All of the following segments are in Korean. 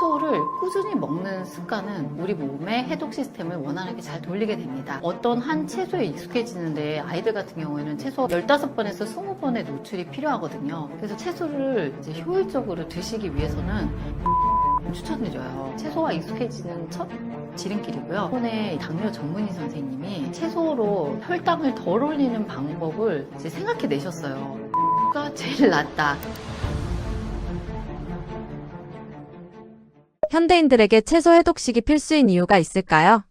채소를 꾸준히 먹는 습관은 우리 몸의 해독 시스템을 원활하게 잘 돌리게 됩니다. 어떤 한 채소에 익숙해지는데 아이들 같은 경우에는 최소 15번에서 20번의 노출이 필요하거든요. 그래서 채소를 이제 효율적으로 드시기 위해서는 추천드려요. 채소와 익숙해지는 첫 지름길이고요. 이번에 당뇨 전문의 선생님이 채소로 혈당을 덜 올리는 방법을 이제 생각해 내셨어요. 가 제일 낫다. 현대인들에게 채소 해독식이 필수인 이유가 있을까요?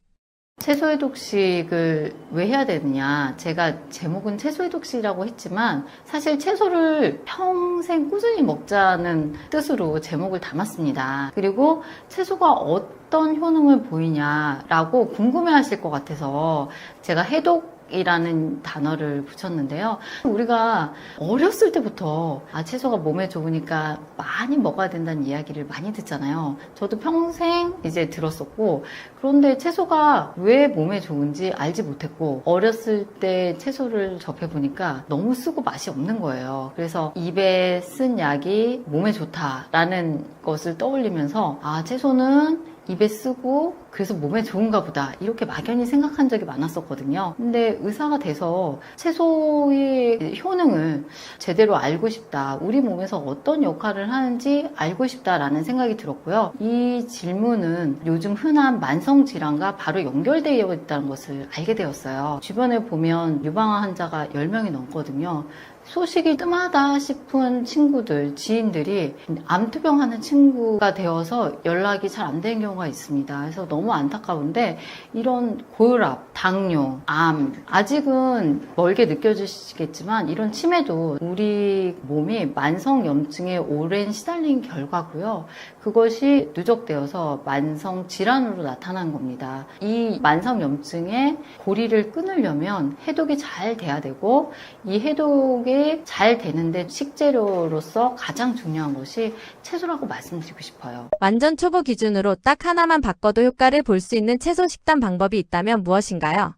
채소 해독식을 왜 해야 되느냐. 제가 제목은 채소 해독식이라고 했지만 사실 채소를 평생 꾸준히 먹자는 뜻으로 제목을 담았습니다. 그리고 채소가 어떤 효능을 보이냐라고 궁금해 하실 것 같아서 제가 해독이라는 단어를 붙였는데요. 우리가 어렸을 때부터 채소가 몸에 좋으니까 많이 먹어야 된다는 이야기를 많이 듣잖아요. 저도 평생 이제 들었었고, 그런데 채소가 왜 몸에 좋은지 알지 못했고, 어렸을 때 채소를 접해보니까 너무 쓰고 맛이 없는 거예요. 그래서 입에 쓴 약이 몸에 좋다라는 것을 떠올리면서 채소는 입에 쓰고 그래서 몸에 좋은가 보다 이렇게 막연히 생각한 적이 많았었거든요. 근데 의사가 돼서 채소의 효능을 제대로 알고 싶다. 우리 몸에서 어떤 역할을 하는지 알고 싶다라는 생각이 들었고요. 이 질문은 요즘 흔한 만성질환과 바로 연결되어 있다는 것을 알게 되었어요. 주변에 보면 유방암 환자가 10명이 넘거든요. 소식이 뜸하다 싶은 친구들, 지인들이 암투병 하는 친구가 되어서 연락이 잘 안 되는 경우가 있습니다. 그래서 너무 안타까운데 이런 고혈압, 당뇨, 암, 아직은 멀게 느껴지시겠지만 이런 치매도 우리 몸이 만성염증에 오랜 시달린 결과고요. 그것이 누적되어서 만성질환으로 나타난 겁니다. 이 만성염증의 고리를 끊으려면 해독이 잘 돼야 되고 이 해독이 잘 되는데 식재료로서 가장 중요한 것이 채소라고 말씀드리고 싶어요. 완전 초보 기준으로 딱 하나만 바꿔도 효과를 볼 수 있는 채소 식단 방법이 있다면 무엇인가요?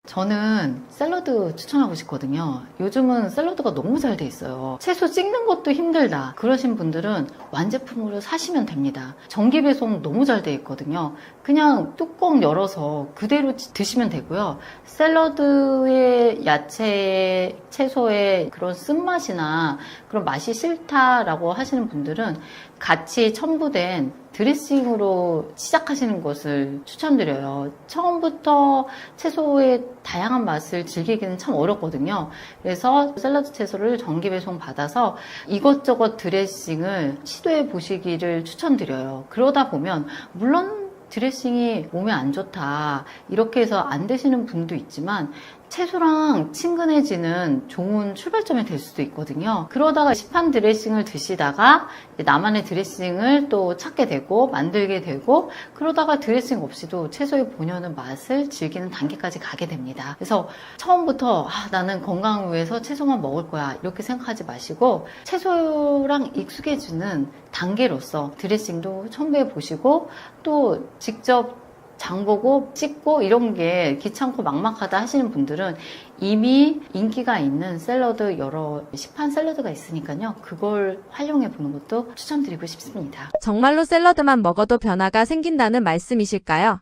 저는 샐러드 추천하고 싶거든요. 요즘은 샐러드가 너무 잘 돼 있어요. 채소 찍는 것도 힘들다 그러신 분들은 완제품으로 사시면 됩니다. 정기 배송 너무 잘 돼 있거든요. 그냥 뚜껑 열어서 그대로 드시면 되고요. 샐러드의 야채, 채소의 그런 쓴맛이나 그런 맛이 싫다라고 하시는 분들은 같이 첨부된 드레싱으로 시작하시는 것을 추천드려요. 처음부터 채소의 다양한 맛을 즐기기는 참 어렵거든요. 그래서 샐러드 채소를 정기 배송 받아서 이것저것 드레싱을 시도해 보시기를 추천드려요. 그러다 보면 물론 드레싱이 몸에 안 좋다 이렇게 해서 안 드시는 분도 있지만 채소랑 친근해지는 좋은 출발점이 될 수도 있거든요. 그러다가 시판 드레싱을 드시다가 나만의 드레싱을 또 찾게 되고 만들게 되고 그러다가 드레싱 없이도 채소의 본연의 맛을 즐기는 단계까지 가게 됩니다. 그래서 처음부터 나는 건강을 위해서 채소만 먹을 거야 이렇게 생각하지 마시고 채소랑 익숙해지는 단계로서 드레싱도 첨부해 보시고 또 직접 장 보고 찍고 이런 게 귀찮고 막막하다 하시는 분들은 이미 인기가 있는 샐러드 여러 시판 샐러드가 있으니까요. 그걸 활용해 보는 것도 추천드리고 싶습니다. 정말로 샐러드만 먹어도 변화가 생긴다는 말씀이실까요?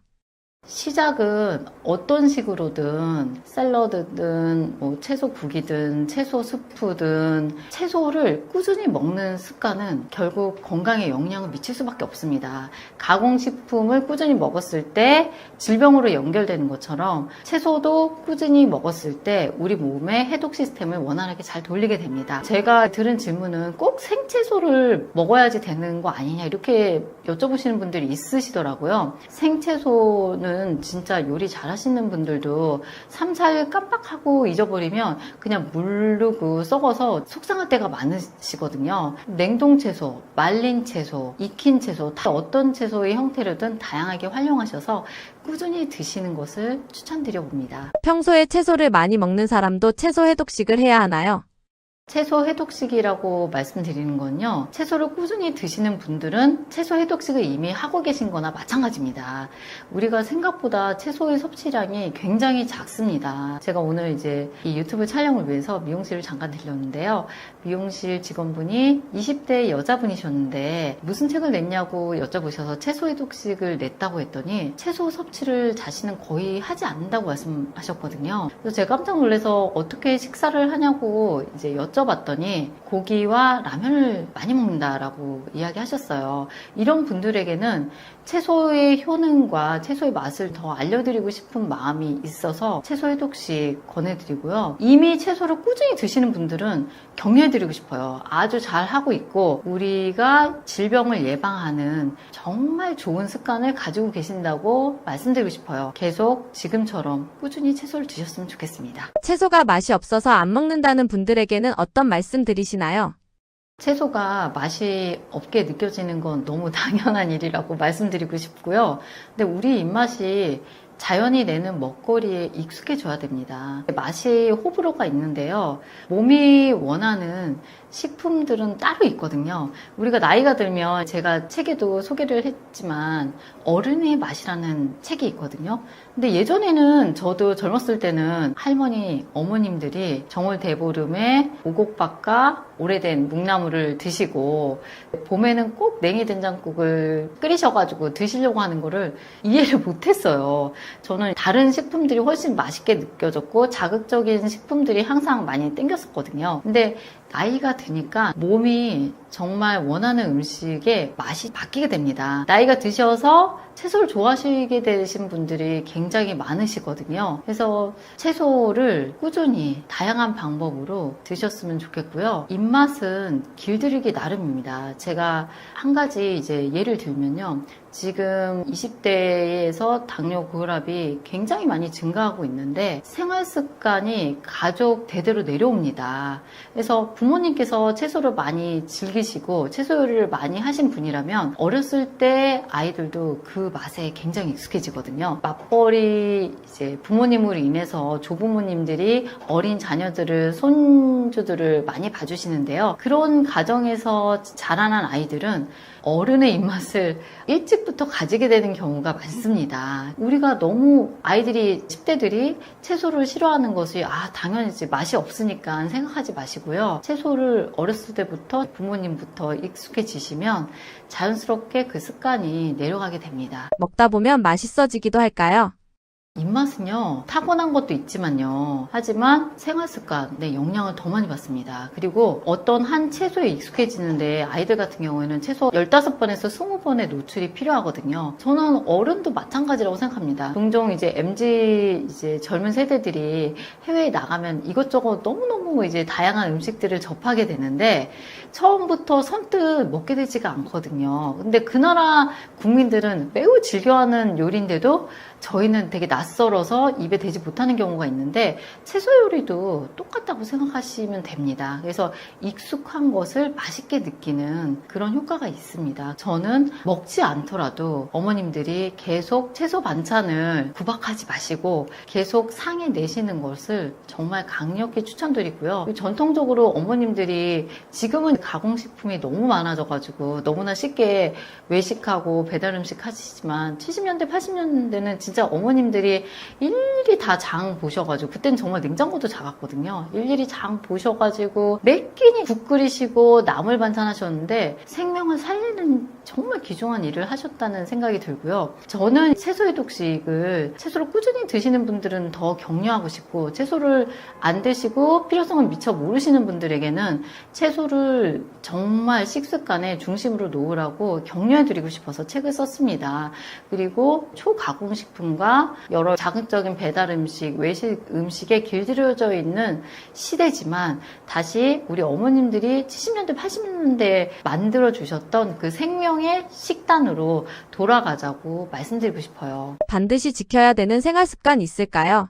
시작은 어떤 식으로든 샐러드든 채소국이든 채소 스프든 채소를 꾸준히 먹는 습관은 결국 건강에 영향을 미칠 수밖에 없습니다. 가공식품을 꾸준히 먹었을 때 질병으로 연결되는 것처럼 채소도 꾸준히 먹었을 때 우리 몸의 해독 시스템을 원활하게 잘 돌리게 됩니다. 제가 들은 질문은 꼭 생채소를 먹어야지 되는 거 아니냐 이렇게 여쭤보시는 분들이 있으시더라고요. 생채소는 진짜 요리 잘 하시는 분들도 3, 4일 깜빡하고 잊어버리면 그냥 물르고 썩어서 속상할 때가 많으시거든요. 냉동 채소, 말린 채소, 익힌 채소 다 어떤 채소의 형태로든 다양하게 활용하셔서 꾸준히 드시는 것을 추천드려 봅니다. 평소에 채소를 많이 먹는 사람도 채소 해독식을 해야 하나요? 채소 해독식이라고 말씀드리는 건요. 채소를 꾸준히 드시는 분들은 채소 해독식을 이미 하고 계신 거나 마찬가지입니다. 우리가 생각보다 채소의 섭취량이 굉장히 작습니다. 제가 오늘 이제 이 유튜브 촬영을 위해서 미용실을 잠깐 들렸는데요. 미용실 직원분이 20대 여자분이셨는데 무슨 책을 냈냐고 여쭤보셔서 채소 해독식을 냈다고 했더니 채소 섭취를 자신은 거의 하지 않는다고 말씀하셨거든요. 그래서 제가 깜짝 놀라서 어떻게 식사를 하냐고 이제 여쭤봤더니 고기와 라면을 많이 먹는다라고 이야기하셨어요. 이런 분들에게는 채소의 효능과 채소의 맛을 더 알려드리고 싶은 마음이 있어서 채소 해독식 권해드리고요. 이미 채소를 꾸준히 드시는 분들은 격려해드리고 싶어요. 아주 잘 하고 있고 우리가 질병을 예방하는 정말 좋은 습관을 가지고 계신다고 말씀드리고 싶어요. 계속 지금처럼 꾸준히 채소를 드셨으면 좋겠습니다. 채소가 맛이 없어서 안 먹는다는 분들에게는 어떤 말씀 드리시나요? 채소가 맛이 없게 느껴지는 건 너무 당연한 일이라고 말씀드리고 싶고요. 근데 우리 입맛이 자연이 내는 먹거리에 익숙해져야 됩니다. 맛이 호불호가 있는데요. 몸이 원하는 식품들은 따로 있거든요. 우리가 나이가 들면 제가 책에도 소개를 했지만 어른의 맛이라는 책이 있거든요. 근데 예전에는 저도 젊었을 때는 할머니, 어머님들이 정월대보름에 오곡밥과 오래된 묵나물을 드시고 봄에는 꼭 냉이된장국을 끓이셔가지고 드시려고 하는 거를 이해를 못했어요. 저는 다른 식품들이 훨씬 맛있게 느껴졌고 자극적인 식품들이 항상 많이 땡겼었거든요. 근데 나이가 드니까 몸이 정말 원하는 음식의 맛이 바뀌게 됩니다. 나이가 드셔서 채소를 좋아하시게 되신 분들이 굉장히 많으시거든요. 그래서 채소를 꾸준히 다양한 방법으로 드셨으면 좋겠고요. 입맛은 길들이기 나름입니다. 제가 한 가지 이제 예를 들면요. 지금 20대에서 당뇨 고혈압이 굉장히 많이 증가하고 있는데 생활 습관이 가족 대대로 내려옵니다. 그래서 부모님께서 채소를 많이 즐기시고 채소 요리를 많이 하신 분이라면 어렸을 때 아이들도 그 맛에 굉장히 익숙해지거든요. 맞벌이 이제 부모님으로 인해서 조부모님들이 어린 자녀들을 손주들을 많이 봐주시는데요. 그런 가정에서 자라난 아이들은 어른의 입맛을 일찍부터 가지게 되는 경우가 많습니다. 우리가 너무 아이들이 10대들이 채소를 싫어하는 것이 당연히지 맛이 없으니까 생각하지 마시고요. 채소를 어렸을 때부터 부모님부터 익숙해지시면 자연스럽게 그 습관이 내려가게 됩니다. 먹다 보면 맛있어지기도 할까요? 입맛은요, 타고난 것도 있지만요. 하지만 생활습관의 영향을 더 많이 받습니다. 그리고 어떤 한 채소에 익숙해지는데 아이들 같은 경우에는 최소 15번에서 20번의 노출이 필요하거든요. 저는 어른도 마찬가지라고 생각합니다. 종종 이제 MZ 이제 젊은 세대들이 해외에 나가면 이것저것 너무너무 이제 다양한 음식들을 접하게 되는데 처음부터 선뜻 먹게 되지가 않거든요. 근데 그 나라 국민들은 매우 즐겨하는 요리인데도 저희는 되게 낯설어서 입에 대지 못하는 경우가 있는데 채소 요리도 똑같다고 생각하시면 됩니다. 그래서 익숙한 것을 맛있게 느끼는 그런 효과가 있습니다. 저는 먹지 않더라도 어머님들이 계속 채소 반찬을 구박하지 마시고 계속 상에 내시는 것을 정말 강력히 추천드리고요. 전통적으로 어머님들이 지금은 가공식품이 너무 많아져가지고 너무나 쉽게 외식하고 배달 음식 하시지만 70년대, 80년대는 진짜 어머님들이 일일이 다 장 보셔가지고 그때는 정말 냉장고도 작았거든요. 일일이 장 보셔가지고 몇 끼니 국 끓이시고 나물 반찬 하셨는데 생명을 살리는 정말 귀중한 일을 하셨다는 생각이 들고요. 저는 채소 해독식을 채소를 꾸준히 드시는 분들은 더 격려하고 싶고 채소를 안 드시고 필요성을 미처 모르시는 분들에게는 채소를 정말 식습관의 중심으로 놓으라고 격려해드리고 싶어서 책을 썼습니다. 그리고 초가공식품과 여러 자극적인 배달 음식, 외식 음식에 길들여져 있는 시대지만 다시 우리 어머님들이 70년대, 80년대에 만들어주셨던 그 생명의 식단으로 돌아가자고 말씀드리고 싶어요. 반드시 지켜야 되는 생활 습관 있을까요?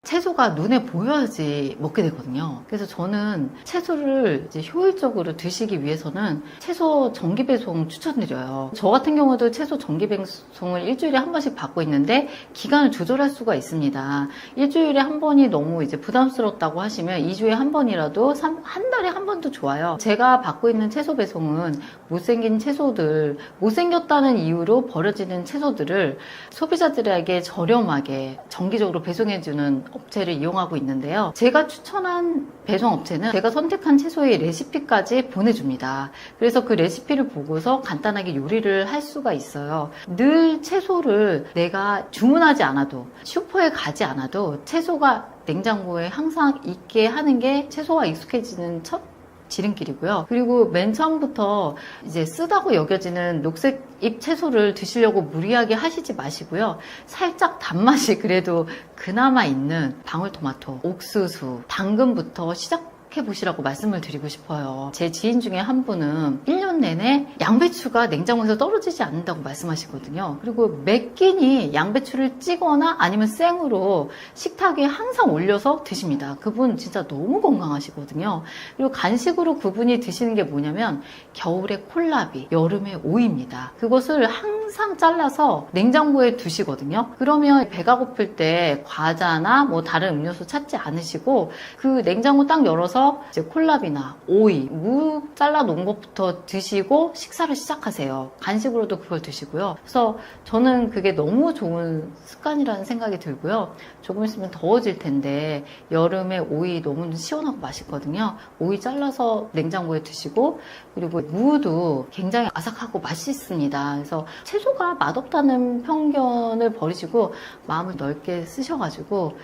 채소가 눈에 보여야지 먹게 되거든요. 그래서 저는 채소를 이제 효율적으로 드시기 위해서는 채소 정기 배송 추천드려요. 저 같은 경우도 채소 정기 배송을 일주일에 한 번씩 받고 있는데 기간을 조절할 수가 있습니다. 일주일에 한 번이 너무 이제 부담스럽다고 하시면 2주에 한 번이라도 한 달에 한 번도 좋아요. 제가 받고 있는 채소 배송은 못생긴 채소들, 못생겼다는 이유로 버려지는 채소들을 소비자들에게 저렴하게 정기적으로 배송해주는 업체를 이용하고 있는데요. 제가 추천한 배송 업체는 제가 선택한 채소의 레시피까지 보내줍니다. 그래서 그 레시피를 보고서 간단하게 요리를 할 수가 있어요. 늘 채소를 내가 주문하지 않아도 슈퍼에 가지 않아도 채소가 냉장고에 항상 있게 하는 게 채소와 익숙해지는 첫 지름길이고요. 그리고 맨 처음부터 이제 쓰다고 여겨지는 녹색 잎 채소를 드시려고 무리하게 하시지 마시고요. 살짝 단맛이 그래도 그나마 있는 방울토마토, 옥수수, 당근부터 시작해보시라고 말씀을 드리고 싶어요. 제 지인 중에 한 분은 1년 내내 양배추가 냉장고에서 떨어지지 않는다고 말씀하시거든요. 그리고 매 끼니 양배추를 찌거나 아니면 생으로 식탁에 항상 올려서 드십니다. 그분 진짜 너무 건강하시거든요. 그리고 간식으로 그분이 드시는 게 뭐냐면 겨울에 콜라비, 여름에 오이입니다. 그것을 항상 잘라서 냉장고에 두시거든요. 그러면 배가 고플 때 과자나 뭐 다른 음료수 찾지 않으시고 그 냉장고 딱 열어서 이제 콜라비나 오이, 무 잘라 놓은 것부터 드시고 식사를 시작하세요. 간식으로도 그걸 드시고요. 그래서 저는 그게 너무 좋은 습관이라는 생각이 들고요. 조금 있으면 더워질 텐데 여름에 오이 너무 시원하고 맛있거든요. 오이 잘라서 냉장고에 드시고 그리고 무도 굉장히 아삭하고 맛있습니다. 그래서 채소가 맛없다는 편견을 버리시고 마음을 넓게 쓰셔가지고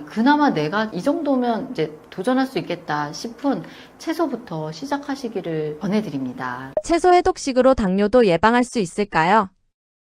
그나마 내가 이 정도면 이제 도전할 수 있겠다 싶은 채소부터 시작하시기를 권해드립니다. 채소 해독식으로 당뇨도 예방할 수 있을까요?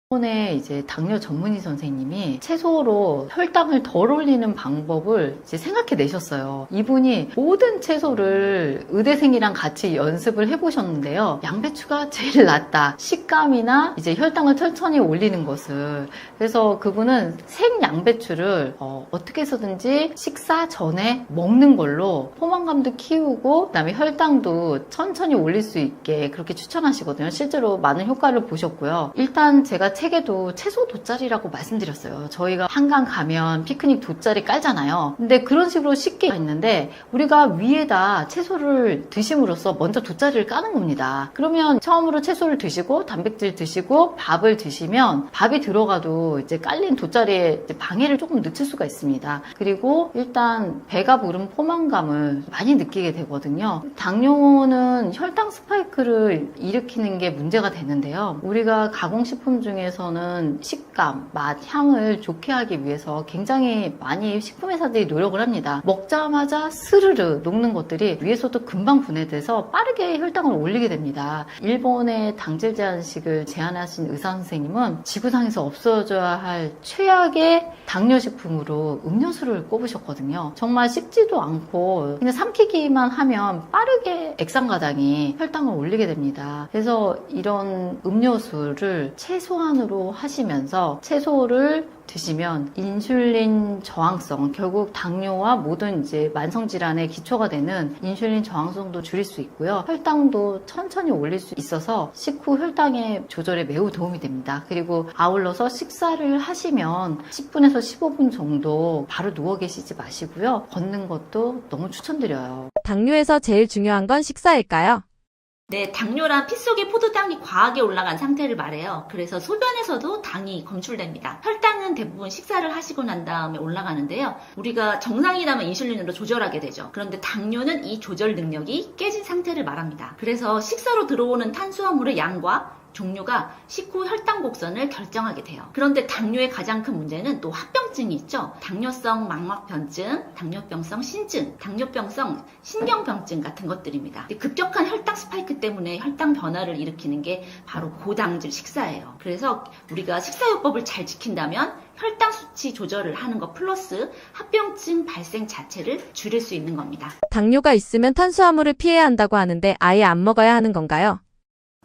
이번에 이제 당뇨 전문의 선생님이 채소로 혈당을 덜 올리는 방법을 이제 생각해 내셨어요. 이분이 모든 채소를 의대생이랑 같이 연습을 해보셨는데요. 양배추가 제일 낫다. 식감이나 이제 혈당을 천천히 올리는 것을. 그래서 그분은 생 양배추를 어떻게 해서든지 식사 전에 먹는 걸로 포만감도 키우고 그다음에 혈당도 천천히 올릴 수 있게 그렇게 추천하시거든요. 실제로 많은 효과를 보셨고요. 일단 제가 책에도 채소 돗자리라고 말씀드렸어요. 저희가 한강 가면 피크닉 돗자리 깔잖아요. 근데 그런 식으로 쉽게 있는데 우리가 위에다 채소를 드심으로써 먼저 돗자리를 까는 겁니다. 그러면 처음으로 채소를 드시고 단백질 드시고 밥을 드시면 밥이 들어가도 이제 깔린 돗자리에 이제 방해를 조금 늦출 수가 있습니다. 그리고 일단 배가 부른 포만감을 많이 느끼게 되거든요. 당뇨는 혈당 스파이크를 일으키는 게 문제가 되는데요. 우리가 가공식품 중에서는 식감, 맛, 향을 좋게 하기 위해서 굉장히 많이 식품회사들이 노력을 합니다. 먹자마자 스르르 녹는 것들이 위에서도 금방 분해돼서 빠르게 혈당을 올리게 됩니다. 일본의 당질 제한식을 제안하신 의사 선생님은 지구상에서 없어져야 할 최악의 당뇨식품으로 음료수를 꼽으셨거든요. 정말 씹지도 않고 그냥 삼키기만 하면 빠르게 액상가당이 혈당을 올리게 됩니다. 그래서 이런 음료수를 최소한으로 하시면서 채소를 드시면 인슐린 저항성, 결국 당뇨와 모든 이제 만성질환의 기초가 되는 인슐린 저항성도 줄일 수 있고요. 혈당도 천천히 올릴 수 있어서 식후 혈당의 조절에 매우 도움이 됩니다. 그리고 아울러서 식사를 하시면 10분에서 15분 정도 바로 누워 계시지 마시고요. 걷는 것도 너무 추천드려요. 당뇨에서 제일 중요한 건 식사일까요? 네, 당뇨란 피 속에 포도당이 과하게 올라간 상태를 말해요. 그래서 소변에서도 당이 검출됩니다. 혈당은 대부분 식사를 하시고 난 다음에 올라가는데요. 우리가 정상이라면 인슐린으로 조절하게 되죠. 그런데 당뇨는 이 조절 능력이 깨진 상태를 말합니다. 그래서 식사로 들어오는 탄수화물의 양과 종류가 식후 혈당 곡선을 결정하게 돼요. 그런데 당뇨의 가장 큰 문제는 또 합병증이 있죠. 당뇨성 망막변증, 당뇨병성 신증, 당뇨병성 신경병증 같은 것들입니다. 급격한 혈당 스파이크 때문에 혈당 변화를 일으키는 게 바로 고당질 식사예요. 그래서 우리가 식사요법을 잘 지킨다면 혈당 수치 조절을 하는 것 플러스 합병증 발생 자체를 줄일 수 있는 겁니다. 당뇨가 있으면 탄수화물을 피해야 한다고 하는데 아예 안 먹어야 하는 건가요?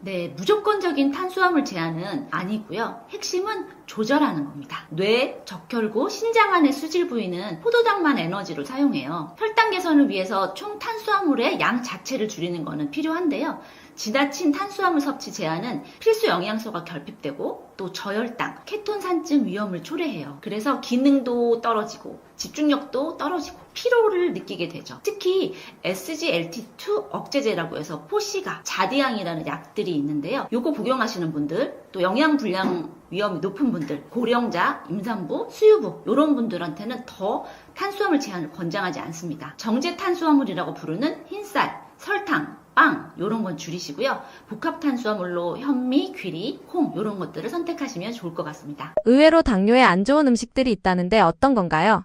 네, 무조건적인 탄수화물 제한은 아니고요. 핵심은 조절하는 겁니다. 뇌, 적혈구, 신장 안의 수질 부위는 포도당만 에너지로 사용해요. 혈당 개선을 위해서 총 탄수화물의 양 자체를 줄이는 것은 필요한데요. 지나친 탄수화물 섭취 제한은 필수 영양소가 결핍되고 또 저혈당, 케톤산증 위험을 초래해요. 그래서 기능도 떨어지고 집중력도 떨어지고 피로를 느끼게 되죠. 특히 SGLT2 억제제라고 해서 포시가, 자디앙이라는 약들이 있는데요. 요거 복용하시는 분들, 또 영양불량 위험이 높은 분들, 고령자, 임산부, 수유부 이런 분들한테는 더 탄수화물 제한을 권장하지 않습니다. 정제 탄수화물이라고 부르는 흰쌀, 설탕, 빵 이런 건 줄이시고요. 복합 탄수화물로 현미, 귀리, 콩 이런 것들을 선택하시면 좋을 것 같습니다. 의외로 당뇨에 안 좋은 음식들이 있다는데 어떤 건가요?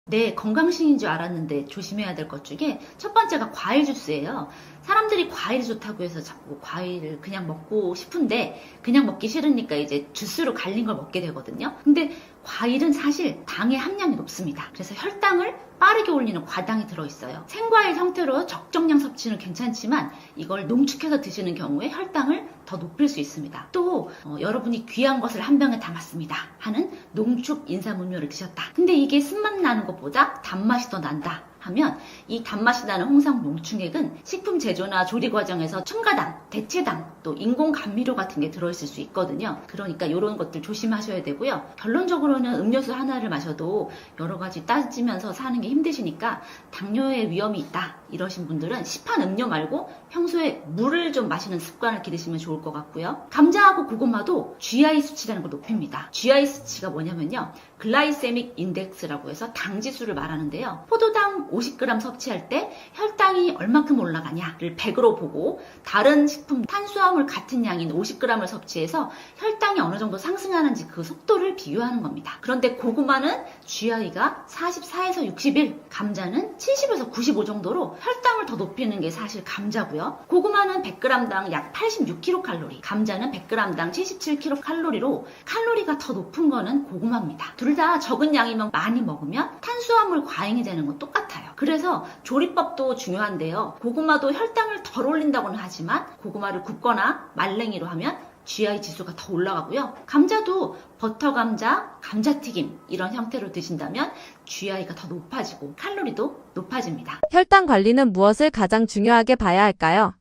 네, 건강식인 줄 알았는데 조심해야 될 것 중에 첫 번째가 과일 주스예요. 사람들이 과일이 좋다고 해서 자꾸 과일을 그냥 먹고 싶은데 그냥 먹기 싫으니까 이제 주스로 갈린 걸 먹게 되거든요. 근데 과일은 사실 당의 함량이 높습니다. 그래서 혈당을 빠르게 올리는 과당이 들어있어요. 생과일 형태로 적정량 섭취는 괜찮지만 이걸 농축해서 드시는 경우에 혈당을 더 높일 수 있습니다. 또 여러분이 귀한 것을 한 병에 담았습니다 하는 농축 인삼음료를 드셨다. 근데 이게 쓴맛 나는 것보다 단맛이 더 난다 하면 이 단맛이 나는 홍삼 농축액은 식품 제조나 조리 과정에서 첨가당, 대체당, 또 인공 감미료 같은 게 들어있을 수 있거든요. 그러니까 이런 것들 조심하셔야 되고요. 결론적으로는 음료수 하나를 마셔도 여러 가지 따지면서 사는 게 힘드시니까 당뇨의 위험이 있다 이러신 분들은 시판 음료 말고 평소에 물을 좀 마시는 습관을 기르시면 좋을 것 같고요. 감자하고 고구마도 GI 수치라는 걸 높입니다. GI 수치가 뭐냐면요. 글라이세믹 인덱스라고 해서 당 지수를 말하는데요. 포도당 50g 섭취할 때 혈당이 얼마큼 올라가냐를 100으로 보고 다른 식품 탄수화물 같은 양인 50g을 섭취해서 혈당이 어느 정도 상승하는지 그 속도를 비교하는 겁니다. 그런데 고구마는 GI가 44에서 61, 감자는 70에서 95 정도로 혈당을 더 높이는 게 사실 감자고요. 고구마는 100g당 약 86kcal, 감자는 100g당 77kcal로 칼로리가 더 높은 거는 고구마입니다. 둘 다 적은 양이면 많이 먹으면 탄수화물 과잉이 되는 건 똑같아요. 그래서 조리법도 중요한데요. 고구마도 혈당을 덜 올린다고는 하지만 고구마를 굽거나 말랭이로 하면 GI 지수가 더 올라가고요. 감자도 버터 감자, 감자튀김 이런 형태로 드신다면 GI가 더 높아지고 칼로리도 높아집니다. 혈당 관리는 무엇을 가장 중요하게 봐야 할까요?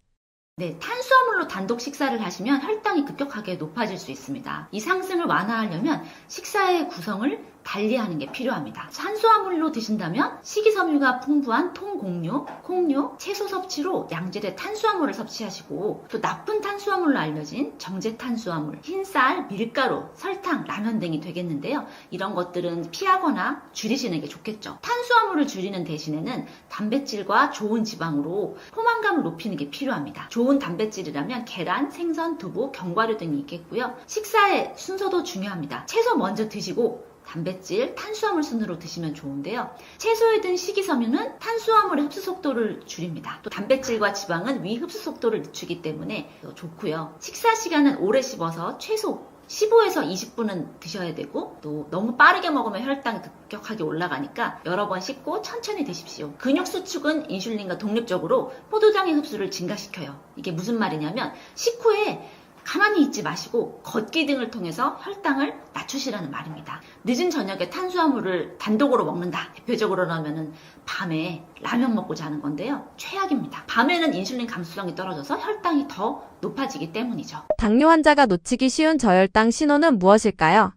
네, 탄수화물로 단독 식사를 하시면 혈당이 급격하게 높아질 수 있습니다. 이 상승을 완화하려면 식사의 구성을 달리하는 게 필요합니다. 탄수화물로 드신다면 식이섬유가 풍부한 통곡류, 콩류, 채소 섭취로 양질의 탄수화물을 섭취하시고 또 나쁜 탄수화물로 알려진 정제 탄수화물, 흰쌀, 밀가루, 설탕, 라면 등이 되겠는데요. 이런 것들은 피하거나 줄이시는 게 좋겠죠. 탄수화물을 줄이는 대신에는 단백질과 좋은 지방으로 포만감을 높이는 게 필요합니다. 좋은 단백질이라면 계란, 생선, 두부, 견과류 등이 있겠고요. 식사의 순서도 중요합니다. 채소 먼저 드시고 단백질, 탄수화물 순으로 드시면 좋은데요. 채소에 든 식이섬유는 탄수화물의 흡수 속도를 줄입니다. 또 단백질과 지방은 위 흡수 속도를 늦추기 때문에 좋고요. 식사 시간은 오래 씹어서 최소 15에서 20분은 드셔야 되고 또 너무 빠르게 먹으면 혈당이 급격하게 올라가니까 여러 번 씹고 천천히 드십시오. 근육 수축은 인슐린과 독립적으로 포도당의 흡수를 증가시켜요. 이게 무슨 말이냐면 식후에 가만히 있지 마시고 걷기 등을 통해서 혈당을 낮추시라는 말입니다. 늦은 저녁에 탄수화물을 단독으로 먹는다. 대표적으로 하면은 밤에 라면 먹고 자는 건데요. 최악입니다. 밤에는 인슐린 감수성이 떨어져서 혈당이 더 높아지기 때문이죠. 당뇨 환자가 놓치기 쉬운 저혈당 신호는 무엇일까요?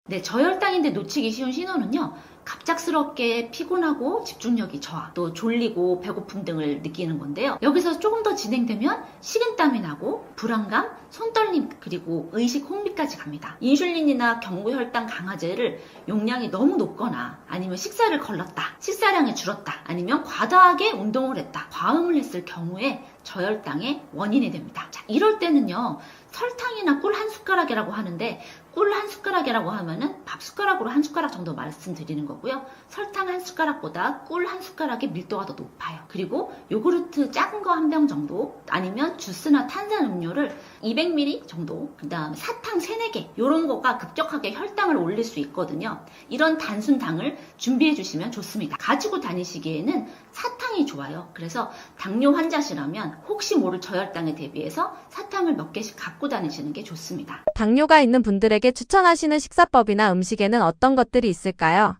네, 저혈당인데 놓치기 쉬운 신호는요. 갑작스럽게 피곤하고 집중력이 저하, 또 졸리고 배고픔 등을 느끼는 건데요. 여기서 조금 더 진행되면 식은땀이 나고 불안감, 손떨림, 그리고 의식 혼미까지 갑니다. 인슐린이나 경구혈당 강화제를 용량이 너무 높거나 아니면 식사를 걸렀다, 식사량이 줄었다, 아니면 과다하게 운동을 했다, 과음을 했을 경우에 저혈당의 원인이 됩니다. 자, 이럴 때는요. 설탕이나 꿀 한 숟가락이라고 하는데 꿀 한 숟가락이라고 하면은 밥 숟가락으로 한 숟가락 정도 말씀드리는 거고요. 설탕 한 숟가락보다 꿀 한 숟가락의 밀도가 더 높아요. 그리고 요구르트 작은 거 한 병 정도 아니면 주스나 탄산음료를 200ml 정도, 그 다음에 사탕 3, 4개 이런 거가 급격하게 혈당을 올릴 수 있거든요. 이런 단순당을 준비해 주시면 좋습니다. 가지고 다니시기에는 사탕이 좋아요. 그래서 당뇨 환자시라면 혹시 모를 저혈당에 대비해서 사탕을 몇 개씩 갖고 다니시는 게 좋습니다. 당뇨가 있는 분들에게 추천하시는 식사법이나 음식에는 어떤 것들이 있을까요?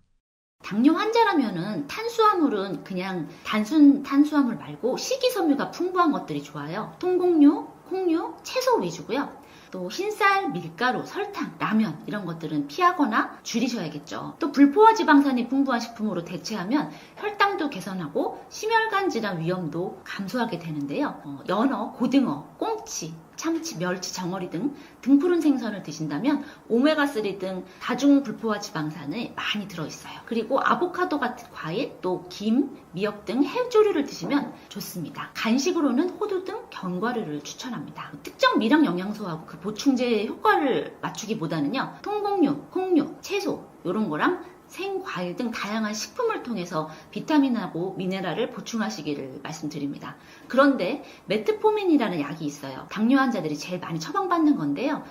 당뇨 환자라면은 탄수화물은 그냥 단순 탄수화물 말고 식이섬유가 풍부한 것들이 좋아요. 통곡류, 콩류, 채소 위주고요. 또 흰쌀, 밀가루, 설탕, 라면 이런 것들은 피하거나 줄이셔야겠죠. 또 불포화 지방산이 풍부한 식품으로 대체하면 혈당도 개선하고 심혈관 질환 위험도 감소하게 되는데요. 연어, 고등어, 꽁치, 참치, 멸치, 정어리 등 등푸른 생선을 드신다면 오메가3 등 다중 불포화 지방산이 많이 들어있어요. 그리고 아보카도 같은 과일, 또 김, 미역 등 해조류를 드시면 좋습니다. 간식으로는 호두 등 견과류를 추천합니다. 특정 미량 영양소하고 그 보충제의 효과를 맞추기보다는요. 통곡류, 콩류, 채소 이런 거랑 생과일 등 다양한 식품을 통해서 비타민하고 미네랄을 보충하시기를 말씀드립니다. 그런데 메트포민이라는 약이 있어요. 당뇨 환자들이 제일 많이 처방받는 건데요.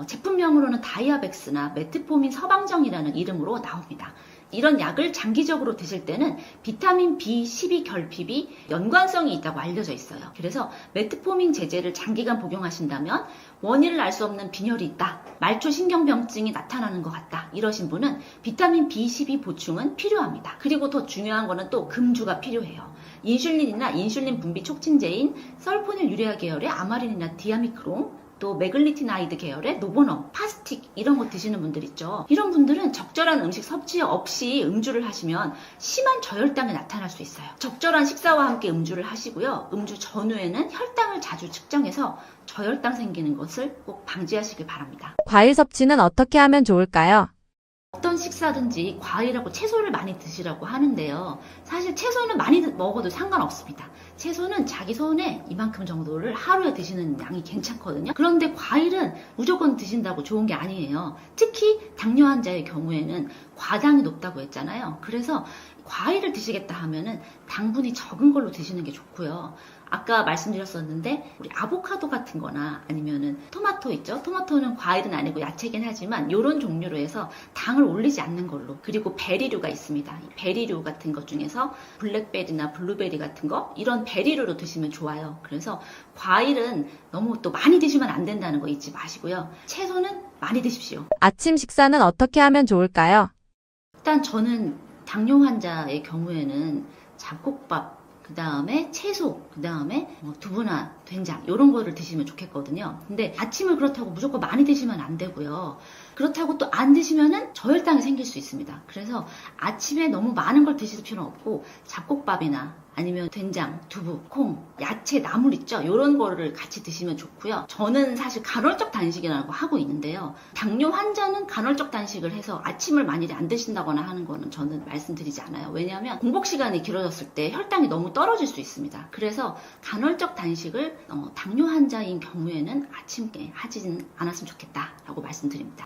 제품명으로는 다이아백스나 메트포민 서방정이라는 이름으로 나옵니다. 이런 약을 장기적으로 드실 때는 비타민 B12 결핍이 연관성이 있다고 알려져 있어요. 그래서 메트포민 제제를 장기간 복용하신다면 원인을 알 수 없는 빈혈이 있다, 말초 신경병증이 나타나는 것 같다 이러신 분은 비타민 B12 보충은 필요합니다. 그리고 더 중요한 거는 또 금주가 필요해요. 인슐린이나 인슐린 분비 촉진제인 설포닐 유레아 계열의 아마린이나 디아미크론, 또 메글리티나이드 계열의 노보넘, 파스틱 이런 거 드시는 분들 있죠. 이런 분들은 적절한 음식 섭취 없이 음주를 하시면 심한 저혈당이 나타날 수 있어요. 적절한 식사와 함께 음주를 하시고요. 음주 전후에는 혈당을 자주 측정해서 저혈당 생기는 것을 꼭 방지하시길 바랍니다. 과일 섭취는 어떻게 하면 좋을까요? 어떤 식사든지 과일하고 채소를 많이 드시라고 하는데요. 사실 채소는 많이 먹어도 상관없습니다. 채소는 자기 손에 이만큼 정도를 하루에 드시는 양이 괜찮거든요. 그런데 과일은 무조건 드신다고 좋은 게 아니에요. 특히 당뇨 환자의 경우에는 과당이 높다고 했잖아요. 그래서 과일을 드시겠다 하면은 당분이 적은 걸로 드시는 게 좋고요. 아까 말씀드렸었는데 우리 아보카도 같은 거나 아니면은 토마토 있죠? 토마토는 과일은 아니고 야채긴 하지만 이런 종류로 해서 당을 올리지 않는 걸로. 그리고 베리류가 있습니다. 이 베리류 같은 것 중에서 블랙베리나 블루베리 같은 거 이런 베리류로 드시면 좋아요. 그래서 과일은 너무 또 많이 드시면 안 된다는 거 잊지 마시고요. 채소는 많이 드십시오. 아침 식사는 어떻게 하면 좋을까요? 일단 저는 당뇨 환자의 경우에는 잡곡밥, 그 다음에 채소, 그 다음에 두부나 된장 이런 거를 드시면 좋겠거든요. 근데 아침을 그렇다고 무조건 많이 드시면 안 되고요. 그렇다고 또 안 드시면은 저혈당이 생길 수 있습니다. 그래서 아침에 너무 많은 걸 드실 필요는 없고 잡곡밥이나 아니면 된장, 두부, 콩, 야채, 나물 있죠? 이런 거를 같이 드시면 좋고요. 저는 사실 간헐적 단식이라는 거 하고 있는데요. 당뇨 환자는 간헐적 단식을 해서 아침을 많이 안 드신다거나 하는 거는 저는 말씀드리지 않아요. 왜냐하면 공복 시간이 길어졌을 때 혈당이 너무 떨어질 수 있습니다. 그래서 간헐적 단식을 당뇨 환자인 경우에는 아침에 하지는 않았으면 좋겠다라고 말씀드립니다.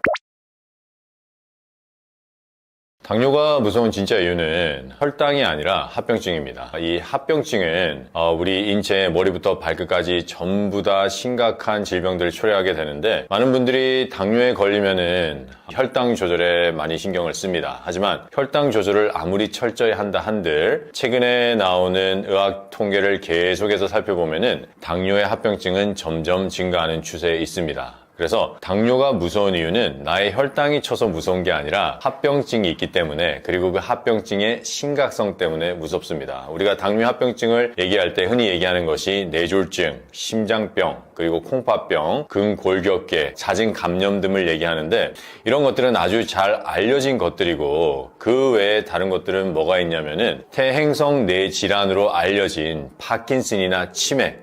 당뇨가 무서운 진짜 이유는 혈당이 아니라 합병증입니다. 이 합병증은 우리 인체의 머리부터 발끝까지 전부 다 심각한 질병들을 초래하게 되는데 많은 분들이 당뇨에 걸리면은 혈당 조절에 많이 신경을 씁니다. 하지만 혈당 조절을 아무리 철저히 한다 한들 최근에 나오는 의학 통계를 계속해서 살펴보면은 당뇨의 합병증은 점점 증가하는 추세에 있습니다. 그래서 당뇨가 무서운 이유는 나의 혈당이 쳐서 무서운 게 아니라 합병증이 있기 때문에, 그리고 그 합병증의 심각성 때문에 무섭습니다. 우리가 당뇨 합병증을 얘기할 때 흔히 얘기하는 것이 뇌졸중, 심장병, 그리고 콩팥병, 근골격계, 잦은 감염 등을 얘기하는데 이런 것들은 아주 잘 알려진 것들이고 그 외에 다른 것들은 뭐가 있냐면은 태행성 뇌질환으로 알려진 파킨슨이나 치매,